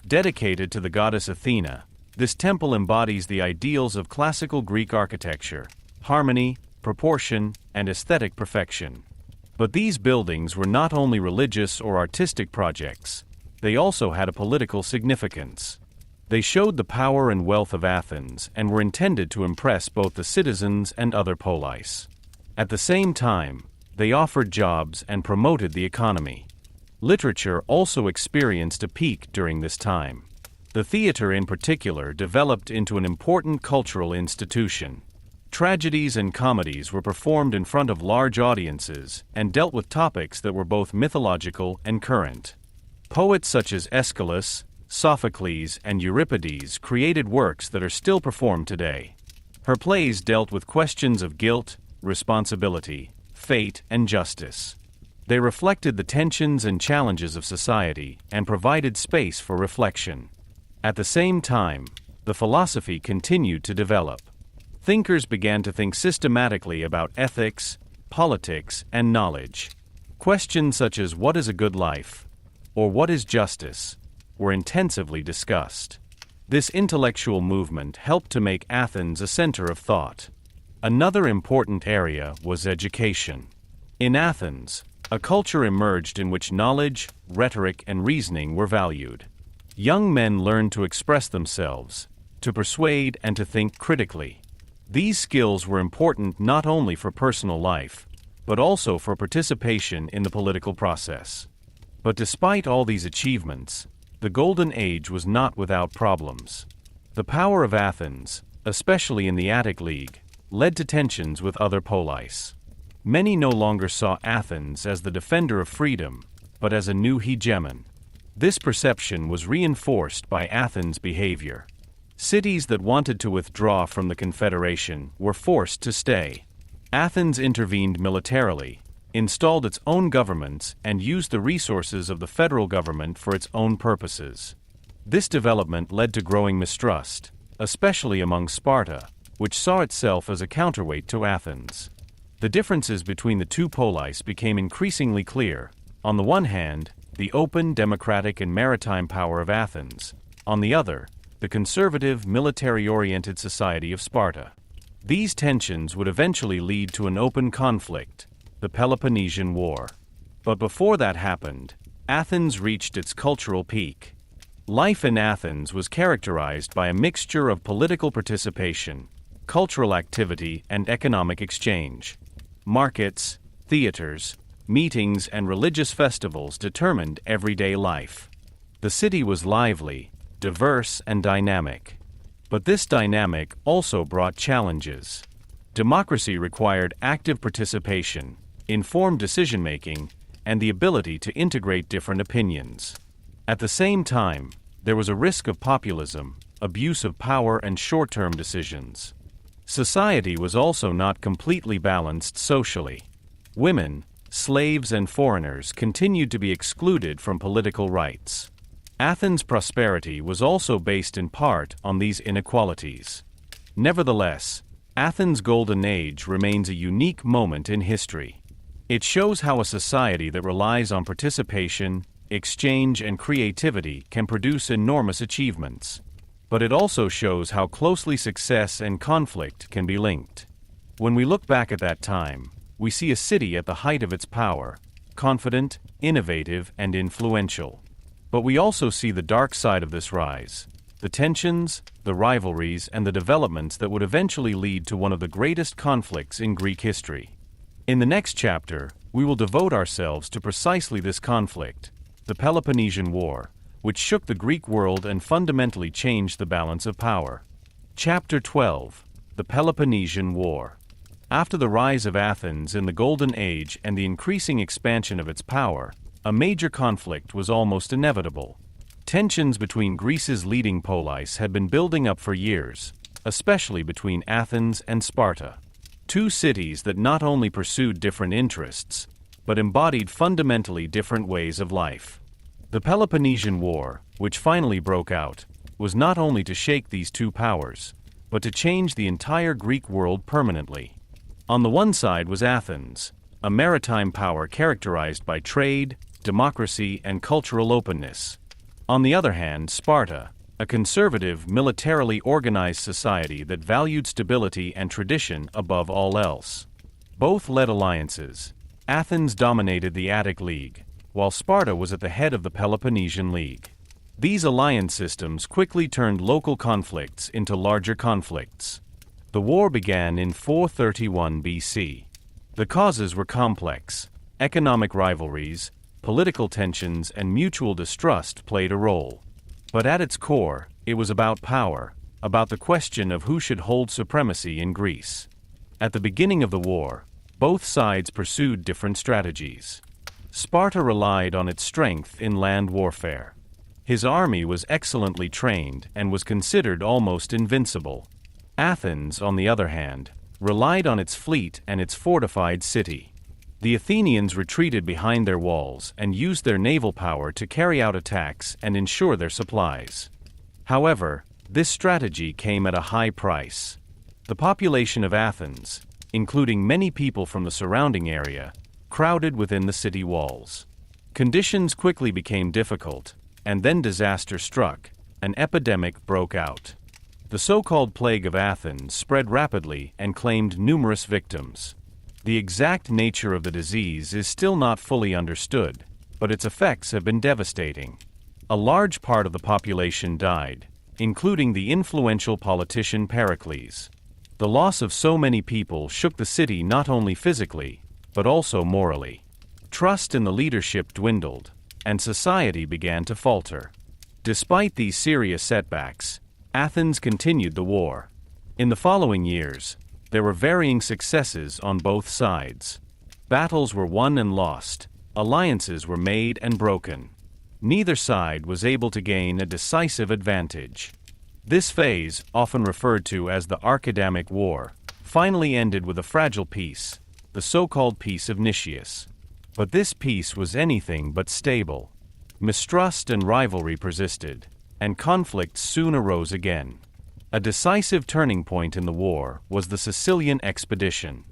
Dedicated to the goddess Athena, This temple embodies the ideals of classical Greek architecture: harmony, proportion, and aesthetic perfection. But these buildings were not only religious or artistic projects, they also had a political significance. They showed the power and wealth of Athens and were intended to impress both the citizens and other polis. At the same time, they offered jobs and promoted the economy. Literature also experienced a peak during this time. The theater in particular developed into an important cultural institution. Tragedies and comedies were performed in front of large audiences and dealt with topics that were both mythological and current. Poets such as Aeschylus, Sophocles, and Euripides created works that are still performed today. Her plays dealt with questions of guilt, responsibility, fate, and justice. They reflected the tensions and challenges of society and provided space for reflection. At the same time, the philosophy continued to develop. Thinkers began to think systematically about ethics, politics, and knowledge. Questions such as what is a good life, or what is justice, were intensively discussed. This intellectual movement helped to make Athens a center of thought. Another important area was education. In Athens, a culture emerged in which knowledge, rhetoric, and reasoning were valued. Young men learned to express themselves, to persuade, and to think critically. These skills were important not only for personal life, but also for participation in the political process. But despite all these achievements, the Golden Age was not without problems. The power of Athens, especially in the Attic League, led to tensions with other polis. Many no longer saw Athens as the defender of freedom, but as a new hegemon. This perception was reinforced by Athens' behavior. Cities that wanted to withdraw from the Confederation were forced to stay. Athens intervened militarily, installed its own governments, and used the resources of the federal government for its own purposes. This development led to growing mistrust, especially among Sparta, which saw itself as a counterweight to Athens. The differences between the two polis became increasingly clear. On the one hand, the open, democratic, and maritime power of Athens. On the other, the conservative, military-oriented society of Sparta. These tensions would eventually lead to an open conflict, the Peloponnesian War. But before that happened, Athens reached its cultural peak. Life in Athens was characterized by a mixture of political participation, cultural activity, and economic exchange. Markets, theaters, meetings, and religious festivals determined everyday life. The city was lively, diverse, and dynamic. But this dynamic also brought challenges. Democracy required active participation, informed decision-making, and the ability to integrate different opinions. At the same time, there was a risk of populism, abuse of power, and short-term decisions. Society was also not completely balanced socially. Women, slaves, and foreigners continued to be excluded from political rights. Athens' prosperity was also based in part on these inequalities. Nevertheless, Athens' Golden Age remains a unique moment in history. It shows how a society that relies on participation, exchange, and creativity can produce enormous achievements. But it also shows how closely success and conflict can be linked. When we look back at that time, we see a city at the height of its power, confident, innovative, and influential. But we also see the dark side of this rise, the tensions, the rivalries, and the developments that would eventually lead to one of the greatest conflicts in Greek history. In the next chapter, we will devote ourselves to precisely this conflict, the Peloponnesian War, which shook the Greek world and fundamentally changed the balance of power. Chapter 12: The Peloponnesian War. After the rise of Athens in the Golden Age and the increasing expansion of its power, a major conflict was almost inevitable. Tensions between Greece's leading polis had been building up for years, especially between Athens and Sparta. Two cities that not only pursued different interests, but embodied fundamentally different ways of life. The Peloponnesian War, which finally broke out, was not only to shake these two powers, but to change the entire Greek world permanently. On the one side was Athens, a maritime power characterized by trade, democracy, and cultural openness. On the other hand, Sparta, a conservative, militarily organized society that valued stability and tradition above all else. Both led alliances. Athens dominated the Attic League, while Sparta was at the head of the Peloponnesian League. These alliance systems quickly turned local conflicts into larger conflicts. The war began in 431 BC. The causes were complex. Economic rivalries, political tensions, and mutual distrust played a role. But at its core, it was about power, about the question of who should hold supremacy in Greece. At the beginning of the war, both sides pursued different strategies. Sparta relied on its strength in land warfare. His army was excellently trained and was considered almost invincible. Athens, on the other hand, relied on its fleet and its fortified city. The Athenians retreated behind their walls and used their naval power to carry out attacks and ensure their supplies. However, this strategy came at a high price. The population of Athens, including many people from the surrounding area, crowded within the city walls. Conditions quickly became difficult, and then disaster struck. An epidemic broke out. The so-called Plague of Athens spread rapidly and claimed numerous victims. The exact nature of the disease is still not fully understood, but its effects have been devastating. A large part of the population died, including the influential politician Pericles. The loss of so many people shook the city not only physically, but also morally. Trust in the leadership dwindled, and society began to falter. Despite these serious setbacks, Athens continued the war. In the following years, there were varying successes on both sides. Battles were won and lost, alliances were made and broken. Neither side was able to gain a decisive advantage. This phase, often referred to as the Archidamic War, finally ended with a fragile peace, the so-called Peace of Nicias. But this peace was anything but stable. Mistrust and rivalry persisted, and conflicts soon arose again. A decisive turning point in the war was the Sicilian expedition.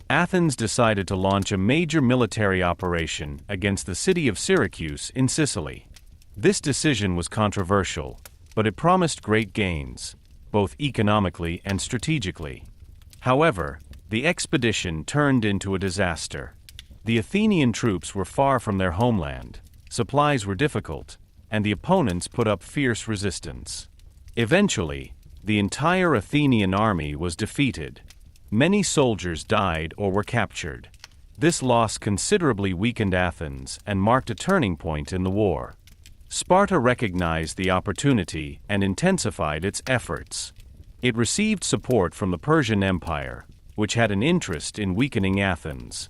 Athens decided to launch a major military operation against the city of Syracuse in Sicily. This decision was controversial, but it promised great gains, both economically and strategically. However, the expedition turned into a disaster. The Athenian troops were far from their homeland, supplies were difficult, and the opponents put up fierce resistance. Eventually, the entire Athenian army was defeated. Many soldiers died or were captured. This loss considerably weakened Athens and marked a turning point in the war. Sparta recognized the opportunity and intensified its efforts. It received support from the Persian Empire, which had an interest in weakening Athens.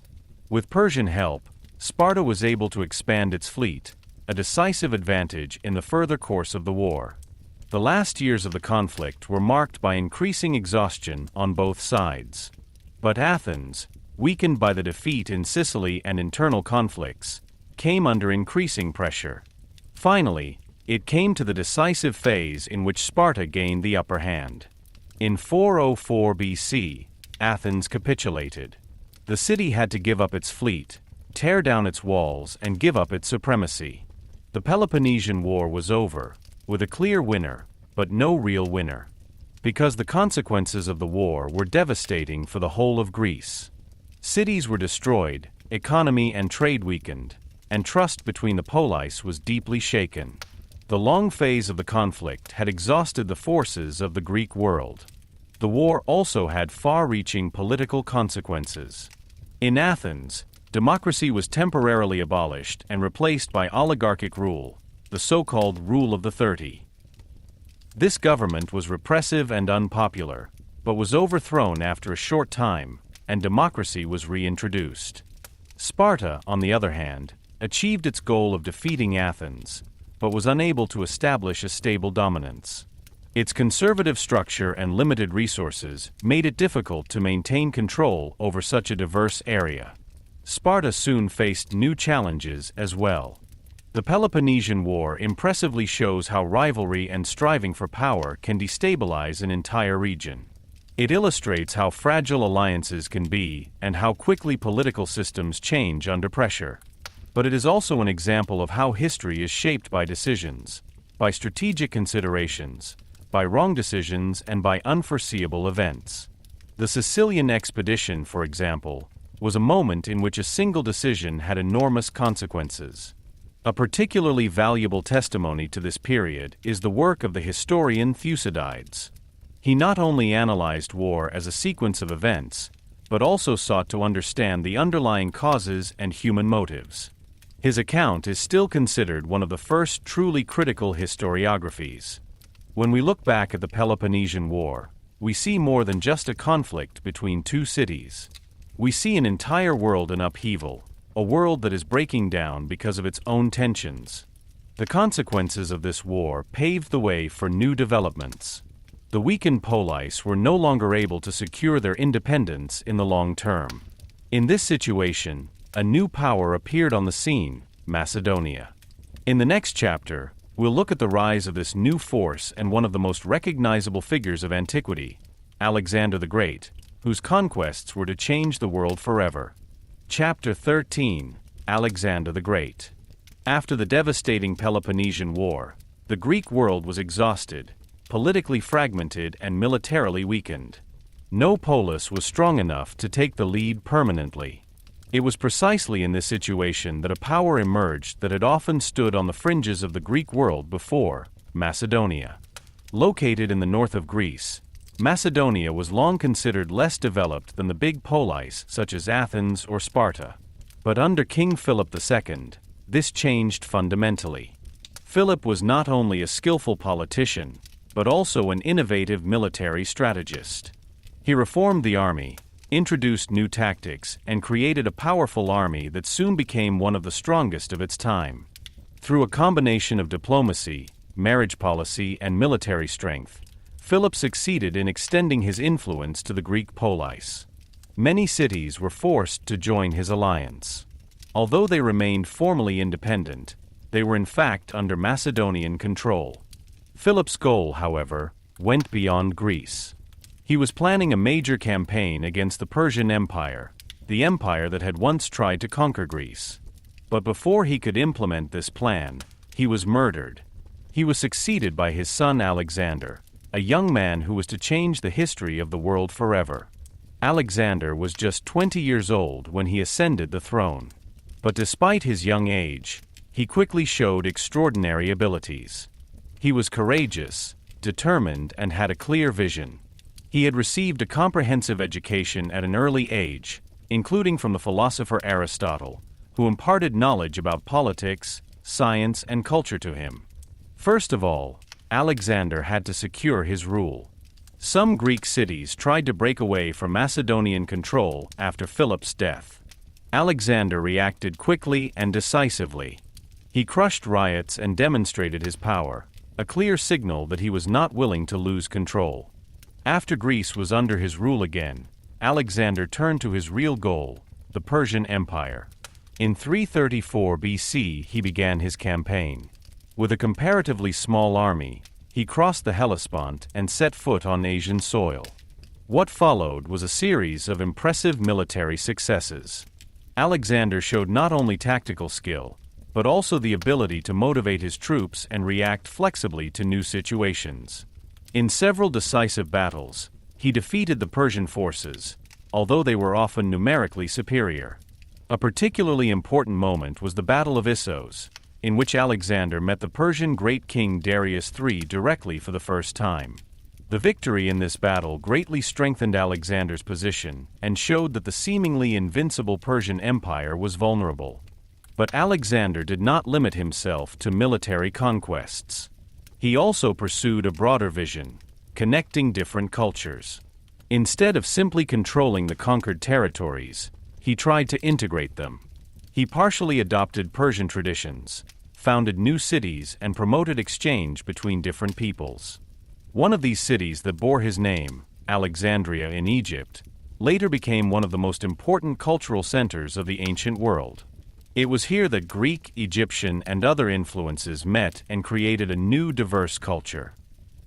With Persian help, Sparta was able to expand its fleet, a decisive advantage in the further course of the war. The last years of the conflict were marked by increasing exhaustion on both sides. But Athens, weakened by the defeat in Sicily and internal conflicts, came under increasing pressure. Finally, it came to the decisive phase in which Sparta gained the upper hand. In 404 BC, Athens capitulated. The city had to give up its fleet, tear down its walls, and give up its supremacy. The Peloponnesian War was over, with a clear winner, but no real winner. Because the consequences of the war were devastating for the whole of Greece. Cities were destroyed, economy and trade weakened, and trust between the polis was deeply shaken. The long phase of the conflict had exhausted the forces of the Greek world. The war also had far-reaching political consequences. In Athens, democracy was temporarily abolished and replaced by oligarchic rule, the so-called Rule of the 30. This government was repressive and unpopular, but was overthrown after a short time, and democracy was reintroduced. Sparta, on the other hand, achieved its goal of defeating Athens, but was unable to establish a stable dominance. Its conservative structure and limited resources made it difficult to maintain control over such a diverse area. Sparta soon faced new challenges as well. The Peloponnesian War impressively shows how rivalry and striving for power can destabilize an entire region. It illustrates how fragile alliances can be and how quickly political systems change under pressure. But it is also an example of how history is shaped by decisions. by strategic considerations, by wrong decisions, and by unforeseeable events. The Sicilian expedition, for example, was a moment in which a single decision had enormous consequences. A particularly valuable testimony to this period is the work of the historian Thucydides. He not only analyzed war as a sequence of events, but also sought to understand the underlying causes and human motives. His account is still considered one of the first truly critical historiographies. When we look back at the Peloponnesian War, we see more than just a conflict between two cities. We see an entire world in upheaval, a world that is breaking down because of its own tensions. The consequences of this war paved the way for new developments. The weakened Polis were no longer able to secure their independence in the long term. In this situation, a new power appeared on the scene, Macedonia. In the next chapter, we'll look at the rise of this new force and one of the most recognizable figures of antiquity, Alexander the Great, whose conquests were to change the world forever. Chapter 13, Alexander the Great. After the devastating Peloponnesian War, the Greek world was exhausted, politically fragmented, and militarily weakened. No polis was strong enough to take the lead permanently. It was precisely in this situation that a power emerged that had often stood on the fringes of the Greek world before, Macedonia. Located in the north of Greece, Macedonia was long considered less developed than the big polis such as Athens or Sparta. But under King Philip II, this changed fundamentally. Philip was not only a skillful politician, but also an innovative military strategist. He reformed the army, introduced new tactics, and created a powerful army that soon became one of the strongest of its time. Through a combination of diplomacy, marriage policy, and military strength, Philip succeeded in extending his influence to the Greek polis. Many cities were forced to join his alliance. Although they remained formally independent, they were in fact under Macedonian control. Philip's goal, however, went beyond Greece. He was planning a major campaign against the Persian Empire, the empire that had once tried to conquer Greece. But before he could implement this plan, he was murdered. He was succeeded by his son Alexander, a young man who was to change the history of the world forever. Alexander was just 20 years old when he ascended the throne. But despite his young age, he quickly showed extraordinary abilities. He was courageous, determined, and had a clear vision. He had received a comprehensive education at an early age, including from the philosopher Aristotle, who imparted knowledge about politics, science, and culture to him. First of all, Alexander had to secure his rule. Some Greek cities tried to break away from Macedonian control after Philip's death. Alexander reacted quickly and decisively. He crushed riots and demonstrated his power, a clear signal that he was not willing to lose control. After Greece was under his rule again, Alexander turned to his real goal, the Persian Empire. In 334 BC, he began his campaign. With a comparatively small army, he crossed the Hellespont and set foot on Asian soil. What followed was a series of impressive military successes. Alexander showed not only tactical skill, but also the ability to motivate his troops and react flexibly to new situations. In several decisive battles, he defeated the Persian forces, although they were often numerically superior. A particularly important moment was the Battle of Issos, in which Alexander met the Persian great king Darius III directly for the first time. The victory in this battle greatly strengthened Alexander's position and showed that the seemingly invincible Persian Empire was vulnerable. But Alexander did not limit himself to military conquests. He also pursued a broader vision, connecting different cultures. Instead of simply controlling the conquered territories, he tried to integrate them. He partially adopted Persian traditions, founded new cities, and promoted exchange between different peoples. One of these cities that bore his name, Alexandria in Egypt, later became one of the most important cultural centers of the ancient world. It was here that Greek, Egyptian, and other influences met and created a new diverse culture.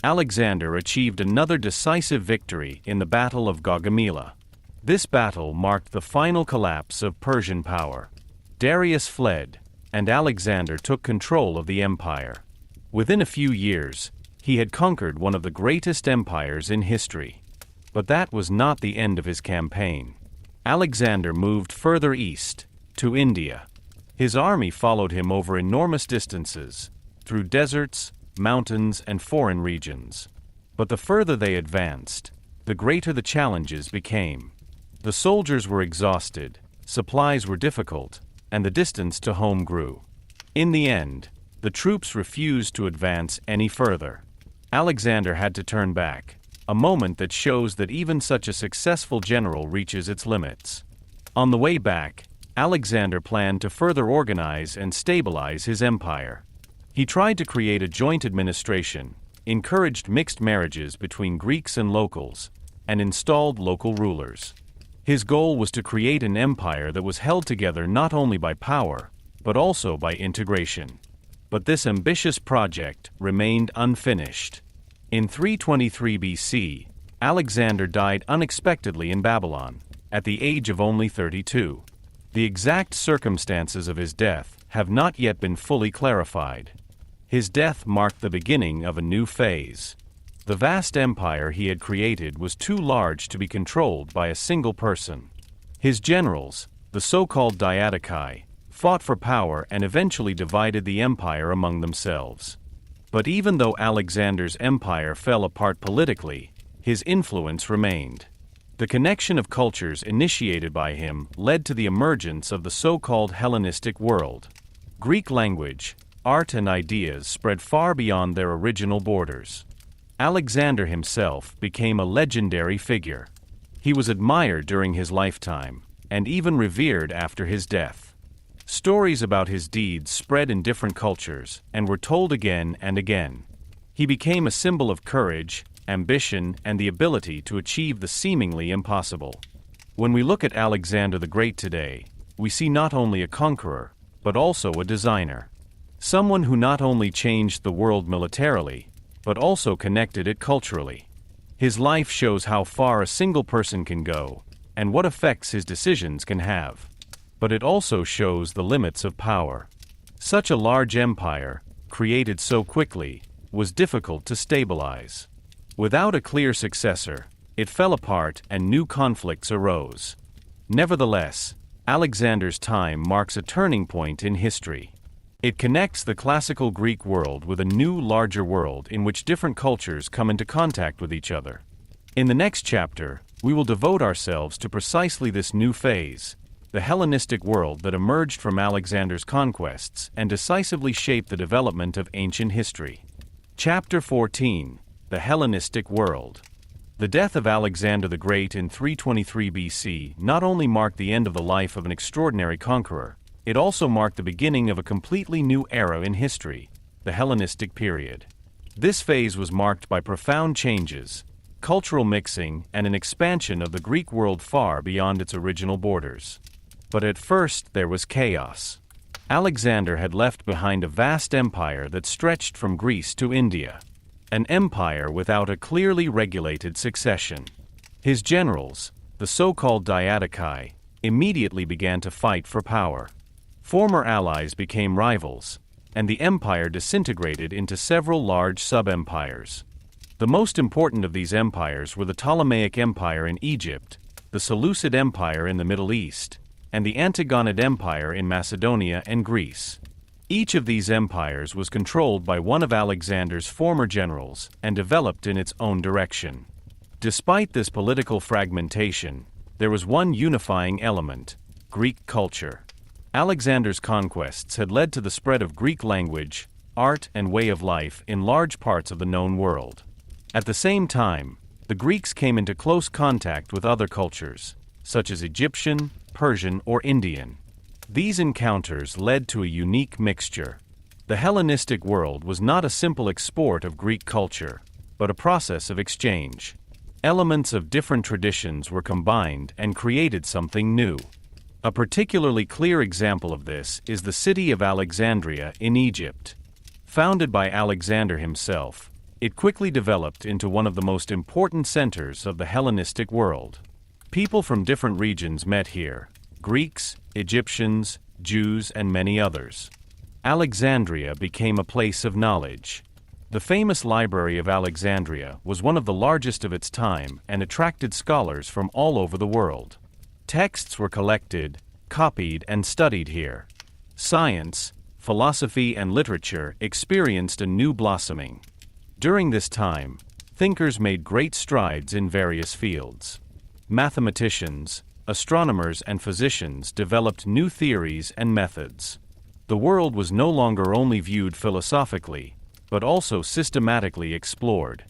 Alexander achieved another decisive victory in the Battle of Gaugamela. This battle marked the final collapse of Persian power. Darius fled, and Alexander took control of the empire. Within a few years, he had conquered one of the greatest empires in history. But that was not the end of his campaign. Alexander moved further east, to India. His army followed him over enormous distances, through deserts, mountains, and foreign regions. But the further they advanced, the greater the challenges became. The soldiers were exhausted, supplies were difficult, and the distance to home grew. In the end, the troops refused to advance any further. Alexander had to turn back, a moment that shows that even such a successful general reaches its limits. On the way back, Alexander planned to further organize and stabilize his empire. He tried to create a joint administration, encouraged mixed marriages between Greeks and locals, and installed local rulers. His goal was to create an empire that was held together not only by power, but also by integration. But this ambitious project remained unfinished. In 323 BC, Alexander died unexpectedly in Babylon, at the age of only 32. The exact circumstances of his death have not yet been fully clarified. His death marked the beginning of a new phase. The vast empire he had created was too large to be controlled by a single person. His generals, the so-called Diadochi, fought for power and eventually divided the empire among themselves. But even though Alexander's empire fell apart politically, his influence remained. The connection of cultures initiated by him led to the emergence of the so-called Hellenistic world. Greek language, art, and ideas spread far beyond their original borders. Alexander himself became a legendary figure. He was admired during his lifetime, and even revered after his death. Stories about his deeds spread in different cultures and were told again and again. He became a symbol of courage, ambition, and the ability to achieve the seemingly impossible. When we look at Alexander the Great today, we see not only a conqueror, but also a designer. Someone who not only changed the world militarily, but also connected it culturally. His life shows how far a single person can go, and what effects his decisions can have. But it also shows the limits of power. Such a large empire, created so quickly, was difficult to stabilize. Without a clear successor, it fell apart and new conflicts arose. Nevertheless, Alexander's time marks a turning point in history. It connects the classical Greek world with a new, larger world in which different cultures come into contact with each other. In the next chapter, we will devote ourselves to precisely this new phase, the Hellenistic world that emerged from Alexander's conquests and decisively shaped the development of ancient history. Chapter 14: The Hellenistic World. The death of Alexander the Great in 323 BC not only marked the end of the life of an extraordinary conqueror, it also marked the beginning of a completely new era in history, the Hellenistic period. This phase was marked by profound changes, cultural mixing, and an expansion of the Greek world far beyond its original borders. But at first there was chaos. Alexander had left behind a vast empire that stretched from Greece to India. An empire without a clearly regulated succession. His generals, the so-called Diadochi, immediately began to fight for power. Former allies became rivals, and the empire disintegrated into several large sub-empires. The most important of these empires were the Ptolemaic Empire in Egypt, the Seleucid Empire in the Middle East, and the Antigonid Empire in Macedonia and Greece. Each of these empires was controlled by one of Alexander's former generals and developed in its own direction. Despite this political fragmentation, there was one unifying element: Greek culture. Alexander's conquests had led to the spread of Greek language, art, and way of life in large parts of the known world. At the same time, the Greeks came into close contact with other cultures, such as Egyptian, Persian, or Indian. These encounters led to a unique mixture. The Hellenistic world was not a simple export of Greek culture, but a process of exchange. Elements of different traditions were combined and created something new. A particularly clear example of this is the city of Alexandria in Egypt. Founded by Alexander himself, it quickly developed into one of the most important centers of the Hellenistic world. People from different regions met here: Greeks, Egyptians, Jews, and many others. Alexandria became a place of knowledge. The famous Library of Alexandria was one of the largest of its time and attracted scholars from all over the world. Texts were collected, copied, and studied here. Science, philosophy, and literature experienced a new blossoming. During this time, thinkers made great strides in various fields. Mathematicians, astronomers, and physicians developed new theories and methods. The world was no longer only viewed philosophically, but also systematically explored.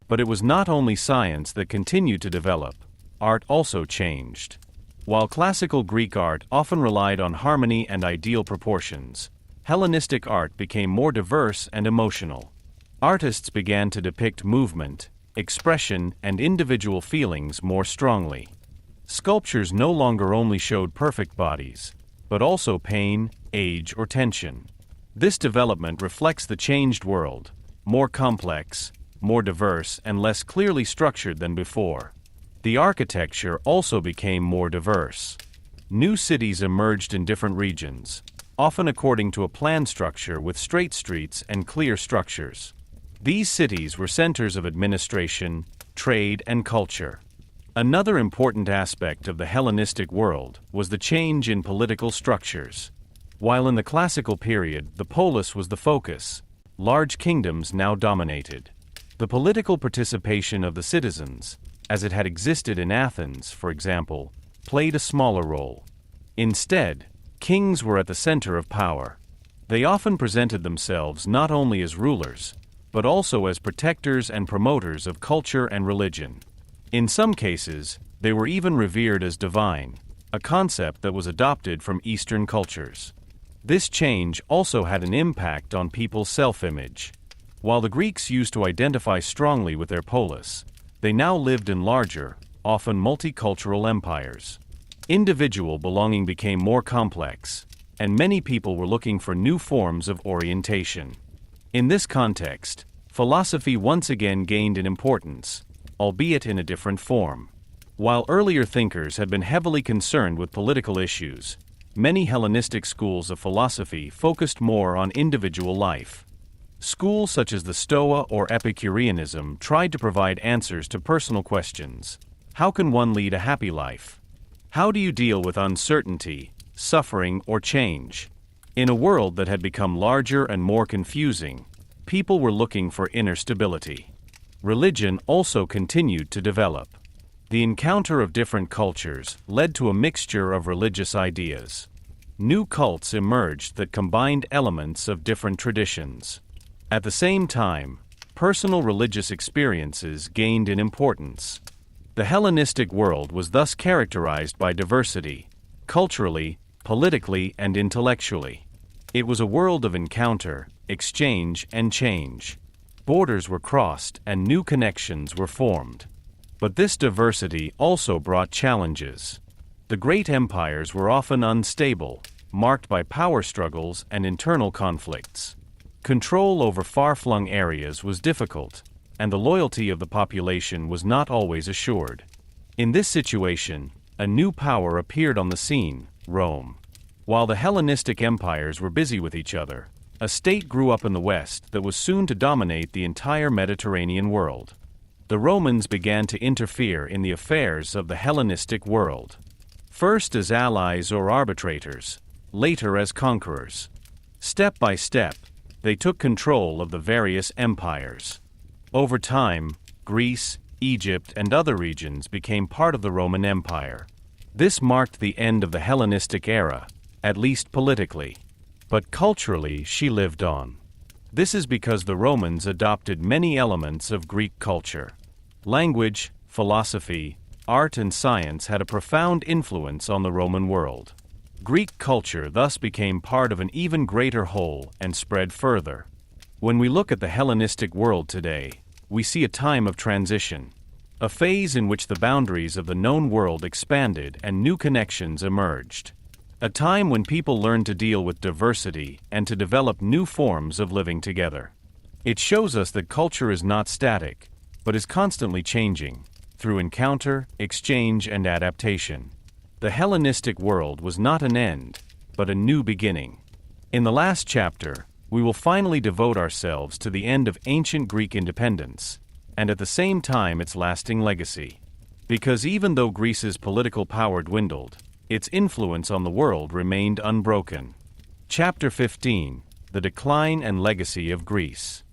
But it was not only science that continued to develop, art also changed. While classical Greek art often relied on harmony and ideal proportions, Hellenistic art became more diverse and emotional. Artists began to depict movement, expression, and individual feelings more strongly. Sculptures no longer only showed perfect bodies, but also pain, age, or tension. This development reflects the changed world, more complex, more diverse, and less clearly structured than before. The architecture also became more diverse. New cities emerged in different regions, often according to a plan structure with straight streets and clear structures. These cities were centers of administration, trade, and culture. Another important aspect of the Hellenistic world was the change in political structures. While in the classical period the polis was the focus, large kingdoms now dominated. The political participation of the citizens, as it had existed in Athens, for example, played a smaller role. Instead, kings were at the center of power. They often presented themselves not only as rulers, but also as protectors and promoters of culture and religion. In some cases, they were even revered as divine, a concept that was adopted from Eastern cultures. This change also had an impact on people's self-image. While the Greeks used to identify strongly with their polis, they now lived in larger, often multicultural empires. Individual belonging became more complex, and many people were looking for new forms of orientation. In this context, philosophy once again gained in importance, albeit in a different form. While earlier thinkers had been heavily concerned with political issues, many Hellenistic schools of philosophy focused more on individual life. Schools such as the Stoa or Epicureanism tried to provide answers to personal questions. How can one lead a happy life? How do you deal with uncertainty, suffering, or change? In a world that had become larger and more confusing, people were looking for inner stability. Religion also continued to develop. The encounter of different cultures led to a mixture of religious ideas. New cults emerged that combined elements of different traditions. At the same time, personal religious experiences gained in importance. The Hellenistic world was thus characterized by diversity, culturally, politically, and intellectually. It was a world of encounter, exchange, and change. Borders were crossed and new connections were formed. But this diversity also brought challenges. The great empires were often unstable, marked by power struggles and internal conflicts. Control over far-flung areas was difficult, and the loyalty of the population was not always assured. In this situation, a new power appeared on the scene, Rome. While the Hellenistic empires were busy with each other, a state grew up in the West that was soon to dominate the entire Mediterranean world. The Romans began to interfere in the affairs of the Hellenistic world. First as allies or arbitrators, later as conquerors. Step by step, they took control of the various empires. Over time, Greece, Egypt, and other regions became part of the Roman Empire. This marked the end of the Hellenistic era, at least politically. But culturally, she lived on. This is because the Romans adopted many elements of Greek culture. Language, philosophy, art, and science had a profound influence on the Roman world. Greek culture thus became part of an even greater whole and spread further. When we look at the Hellenistic world today, we see a time of transition, a phase in which the boundaries of the known world expanded and new connections emerged. A time when people learned to deal with diversity and to develop new forms of living together. It shows us that culture is not static, but is constantly changing, through encounter, exchange, and adaptation. The Hellenistic world was not an end, but a new beginning. In the last chapter, we will finally devote ourselves to the end of ancient Greek independence, and at the same time its lasting legacy. Because even though Greece's political power dwindled, its influence on the world remained unbroken. Chapter 15: The Decline and Legacy of Greece.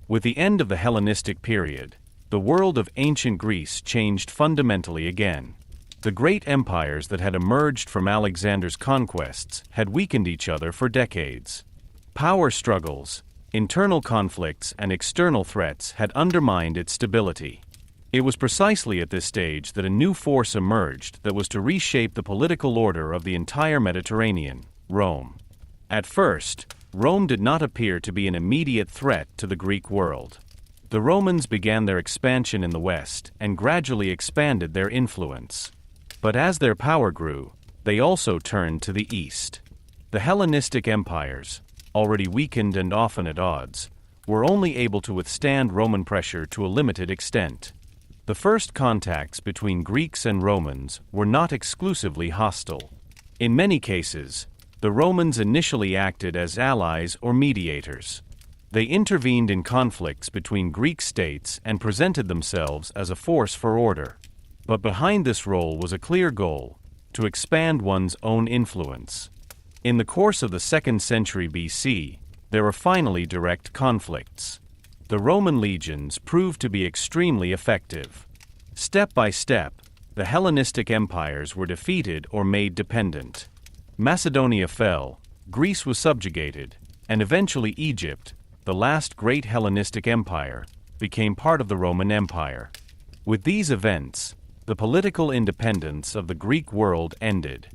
With the end of the Hellenistic period, the world of ancient Greece changed fundamentally again. The great empires that had emerged from Alexander's conquests had weakened each other for decades. Power struggles, internal conflicts, and external threats had undermined its stability. It was precisely at this stage that a new force emerged that was to reshape the political order of the entire Mediterranean: Rome. At first, Rome did not appear to be an immediate threat to the Greek world. The Romans began their expansion in the West and gradually expanded their influence. But as their power grew, they also turned to the East. The Hellenistic empires, already weakened and often at odds, were only able to withstand Roman pressure to a limited extent. The first contacts between Greeks and Romans were not exclusively hostile. In many cases, the Romans initially acted as allies or mediators. They intervened in conflicts between Greek states and presented themselves as a force for order. But behind this role was a clear goal: to expand one's own influence. In the course of the 2nd century BC, there were finally direct conflicts. The Roman legions proved to be extremely effective. Step by step, the Hellenistic empires were defeated or made dependent. Macedonia fell, Greece was subjugated, and eventually Egypt, the last great Hellenistic empire, became part of the Roman Empire. With these events, the political independence of the Greek world ended.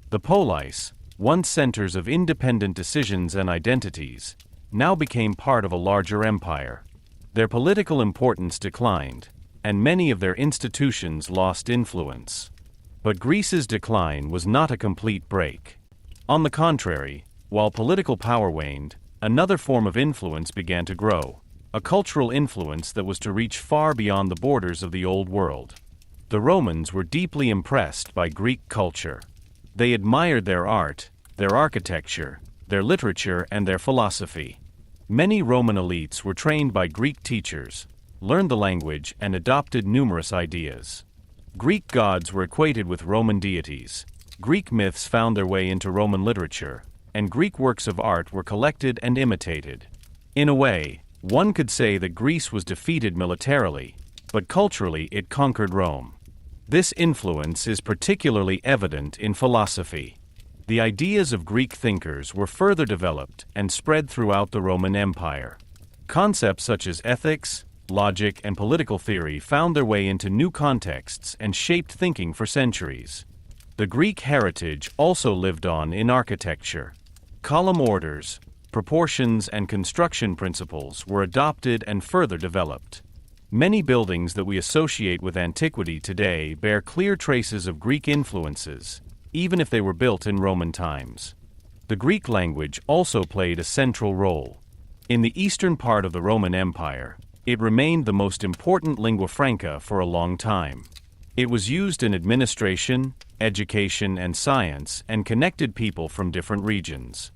The Polis, once centers of independent decisions and identities, now became part of a larger empire. Their political importance declined, and many of their institutions lost influence. But Greece's decline was not a complete break. On the contrary, while political power waned, another form of influence began to grow, a cultural influence that was to reach far beyond the borders of the Old World. The Romans were deeply impressed by Greek culture. They admired their art, their architecture, their literature, and their philosophy. Many Roman elites were trained by Greek teachers, learned the language, and adopted numerous ideas. Greek gods were equated with Roman deities. Greek myths found their way into Roman literature, and Greek works of art were collected and imitated. In a way, one could say that Greece was defeated militarily, but culturally it conquered Rome. This influence is particularly evident in philosophy. The ideas of Greek thinkers were further developed and spread throughout the Roman Empire. Concepts such as ethics, logic, and political theory found their way into new contexts and shaped thinking for centuries. The Greek heritage also lived on in architecture. Column orders, proportions, and construction principles were adopted and further developed. Many buildings that we associate with antiquity today bear clear traces of Greek influences, even if they were built in Roman times. The Greek language also played a central role. In the eastern part of the Roman Empire, it remained the most important lingua franca for a long time. It was used in administration, education, and science, and connected people from different regions.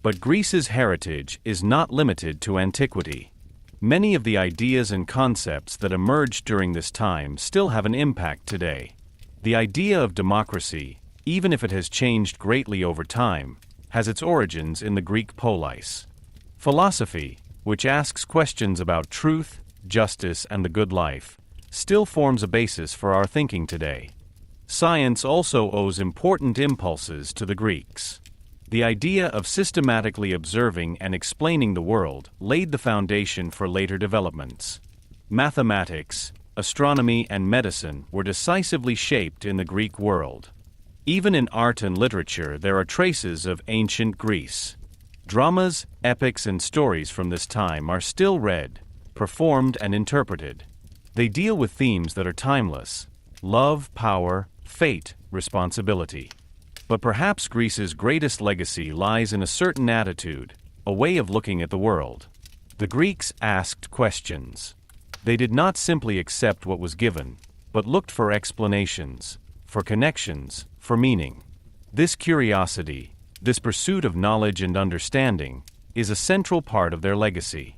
But Greece's heritage is not limited to antiquity. Many of the ideas and concepts that emerged during this time still have an impact today. The idea of democracy, even if it has changed greatly over time, has its origins in the Greek polis. Philosophy, which asks questions about truth, justice, and the good life, still forms a basis for our thinking today. Science also owes important impulses to the Greeks. The idea of systematically observing and explaining the world laid the foundation for later developments. Mathematics, astronomy, and medicine were decisively shaped in the Greek world. Even in art and literature, there are traces of ancient Greece. Dramas, epics, and stories from this time are still read, performed, and interpreted. They deal with themes that are timeless: love, power, fate, responsibility. But perhaps Greece's greatest legacy lies in a certain attitude, a way of looking at the world. The Greeks asked questions. They did not simply accept what was given, but looked for explanations, for connections, for meaning. This curiosity, This pursuit of knowledge and understanding is a central part of their legacy.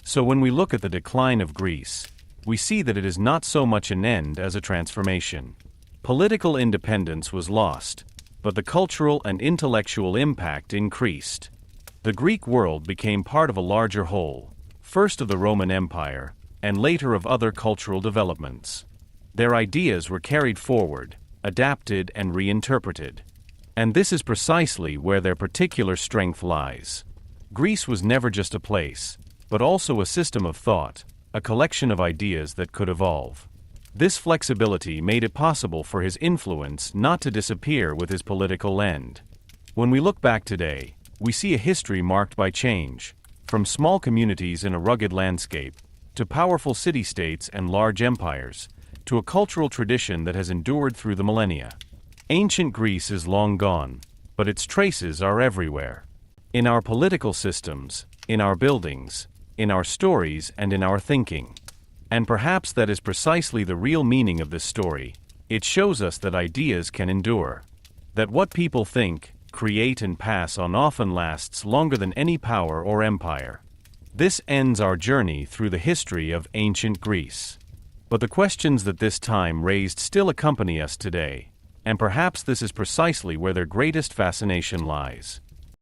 So when we look at the decline of Greece, we see that it is not so much an end as a transformation. Political independence was lost, but the cultural and intellectual impact increased. The Greek world became part of a larger whole, first of the Roman Empire, and later of other cultural developments. Their ideas were carried forward, adapted and reinterpreted. And this is precisely where their particular strength lies. Greece was never just a place, but also a system of thought, a collection of ideas that could evolve. This flexibility made it possible for his influence not to disappear with his political end. When we look back today, we see a history marked by change, from small communities in a rugged landscape, to powerful city-states and large empires, to a cultural tradition that has endured through the millennia. Ancient Greece is long gone, but its traces are everywhere. In our political systems, in our buildings, in our stories, and in our thinking. And perhaps that is precisely the real meaning of this story. It shows us that ideas can endure. That what people think, create and pass on often lasts longer than any power or empire. This ends our journey through the history of ancient Greece. But the questions that this time raised still accompany us today, and perhaps this is precisely where their greatest fascination lies.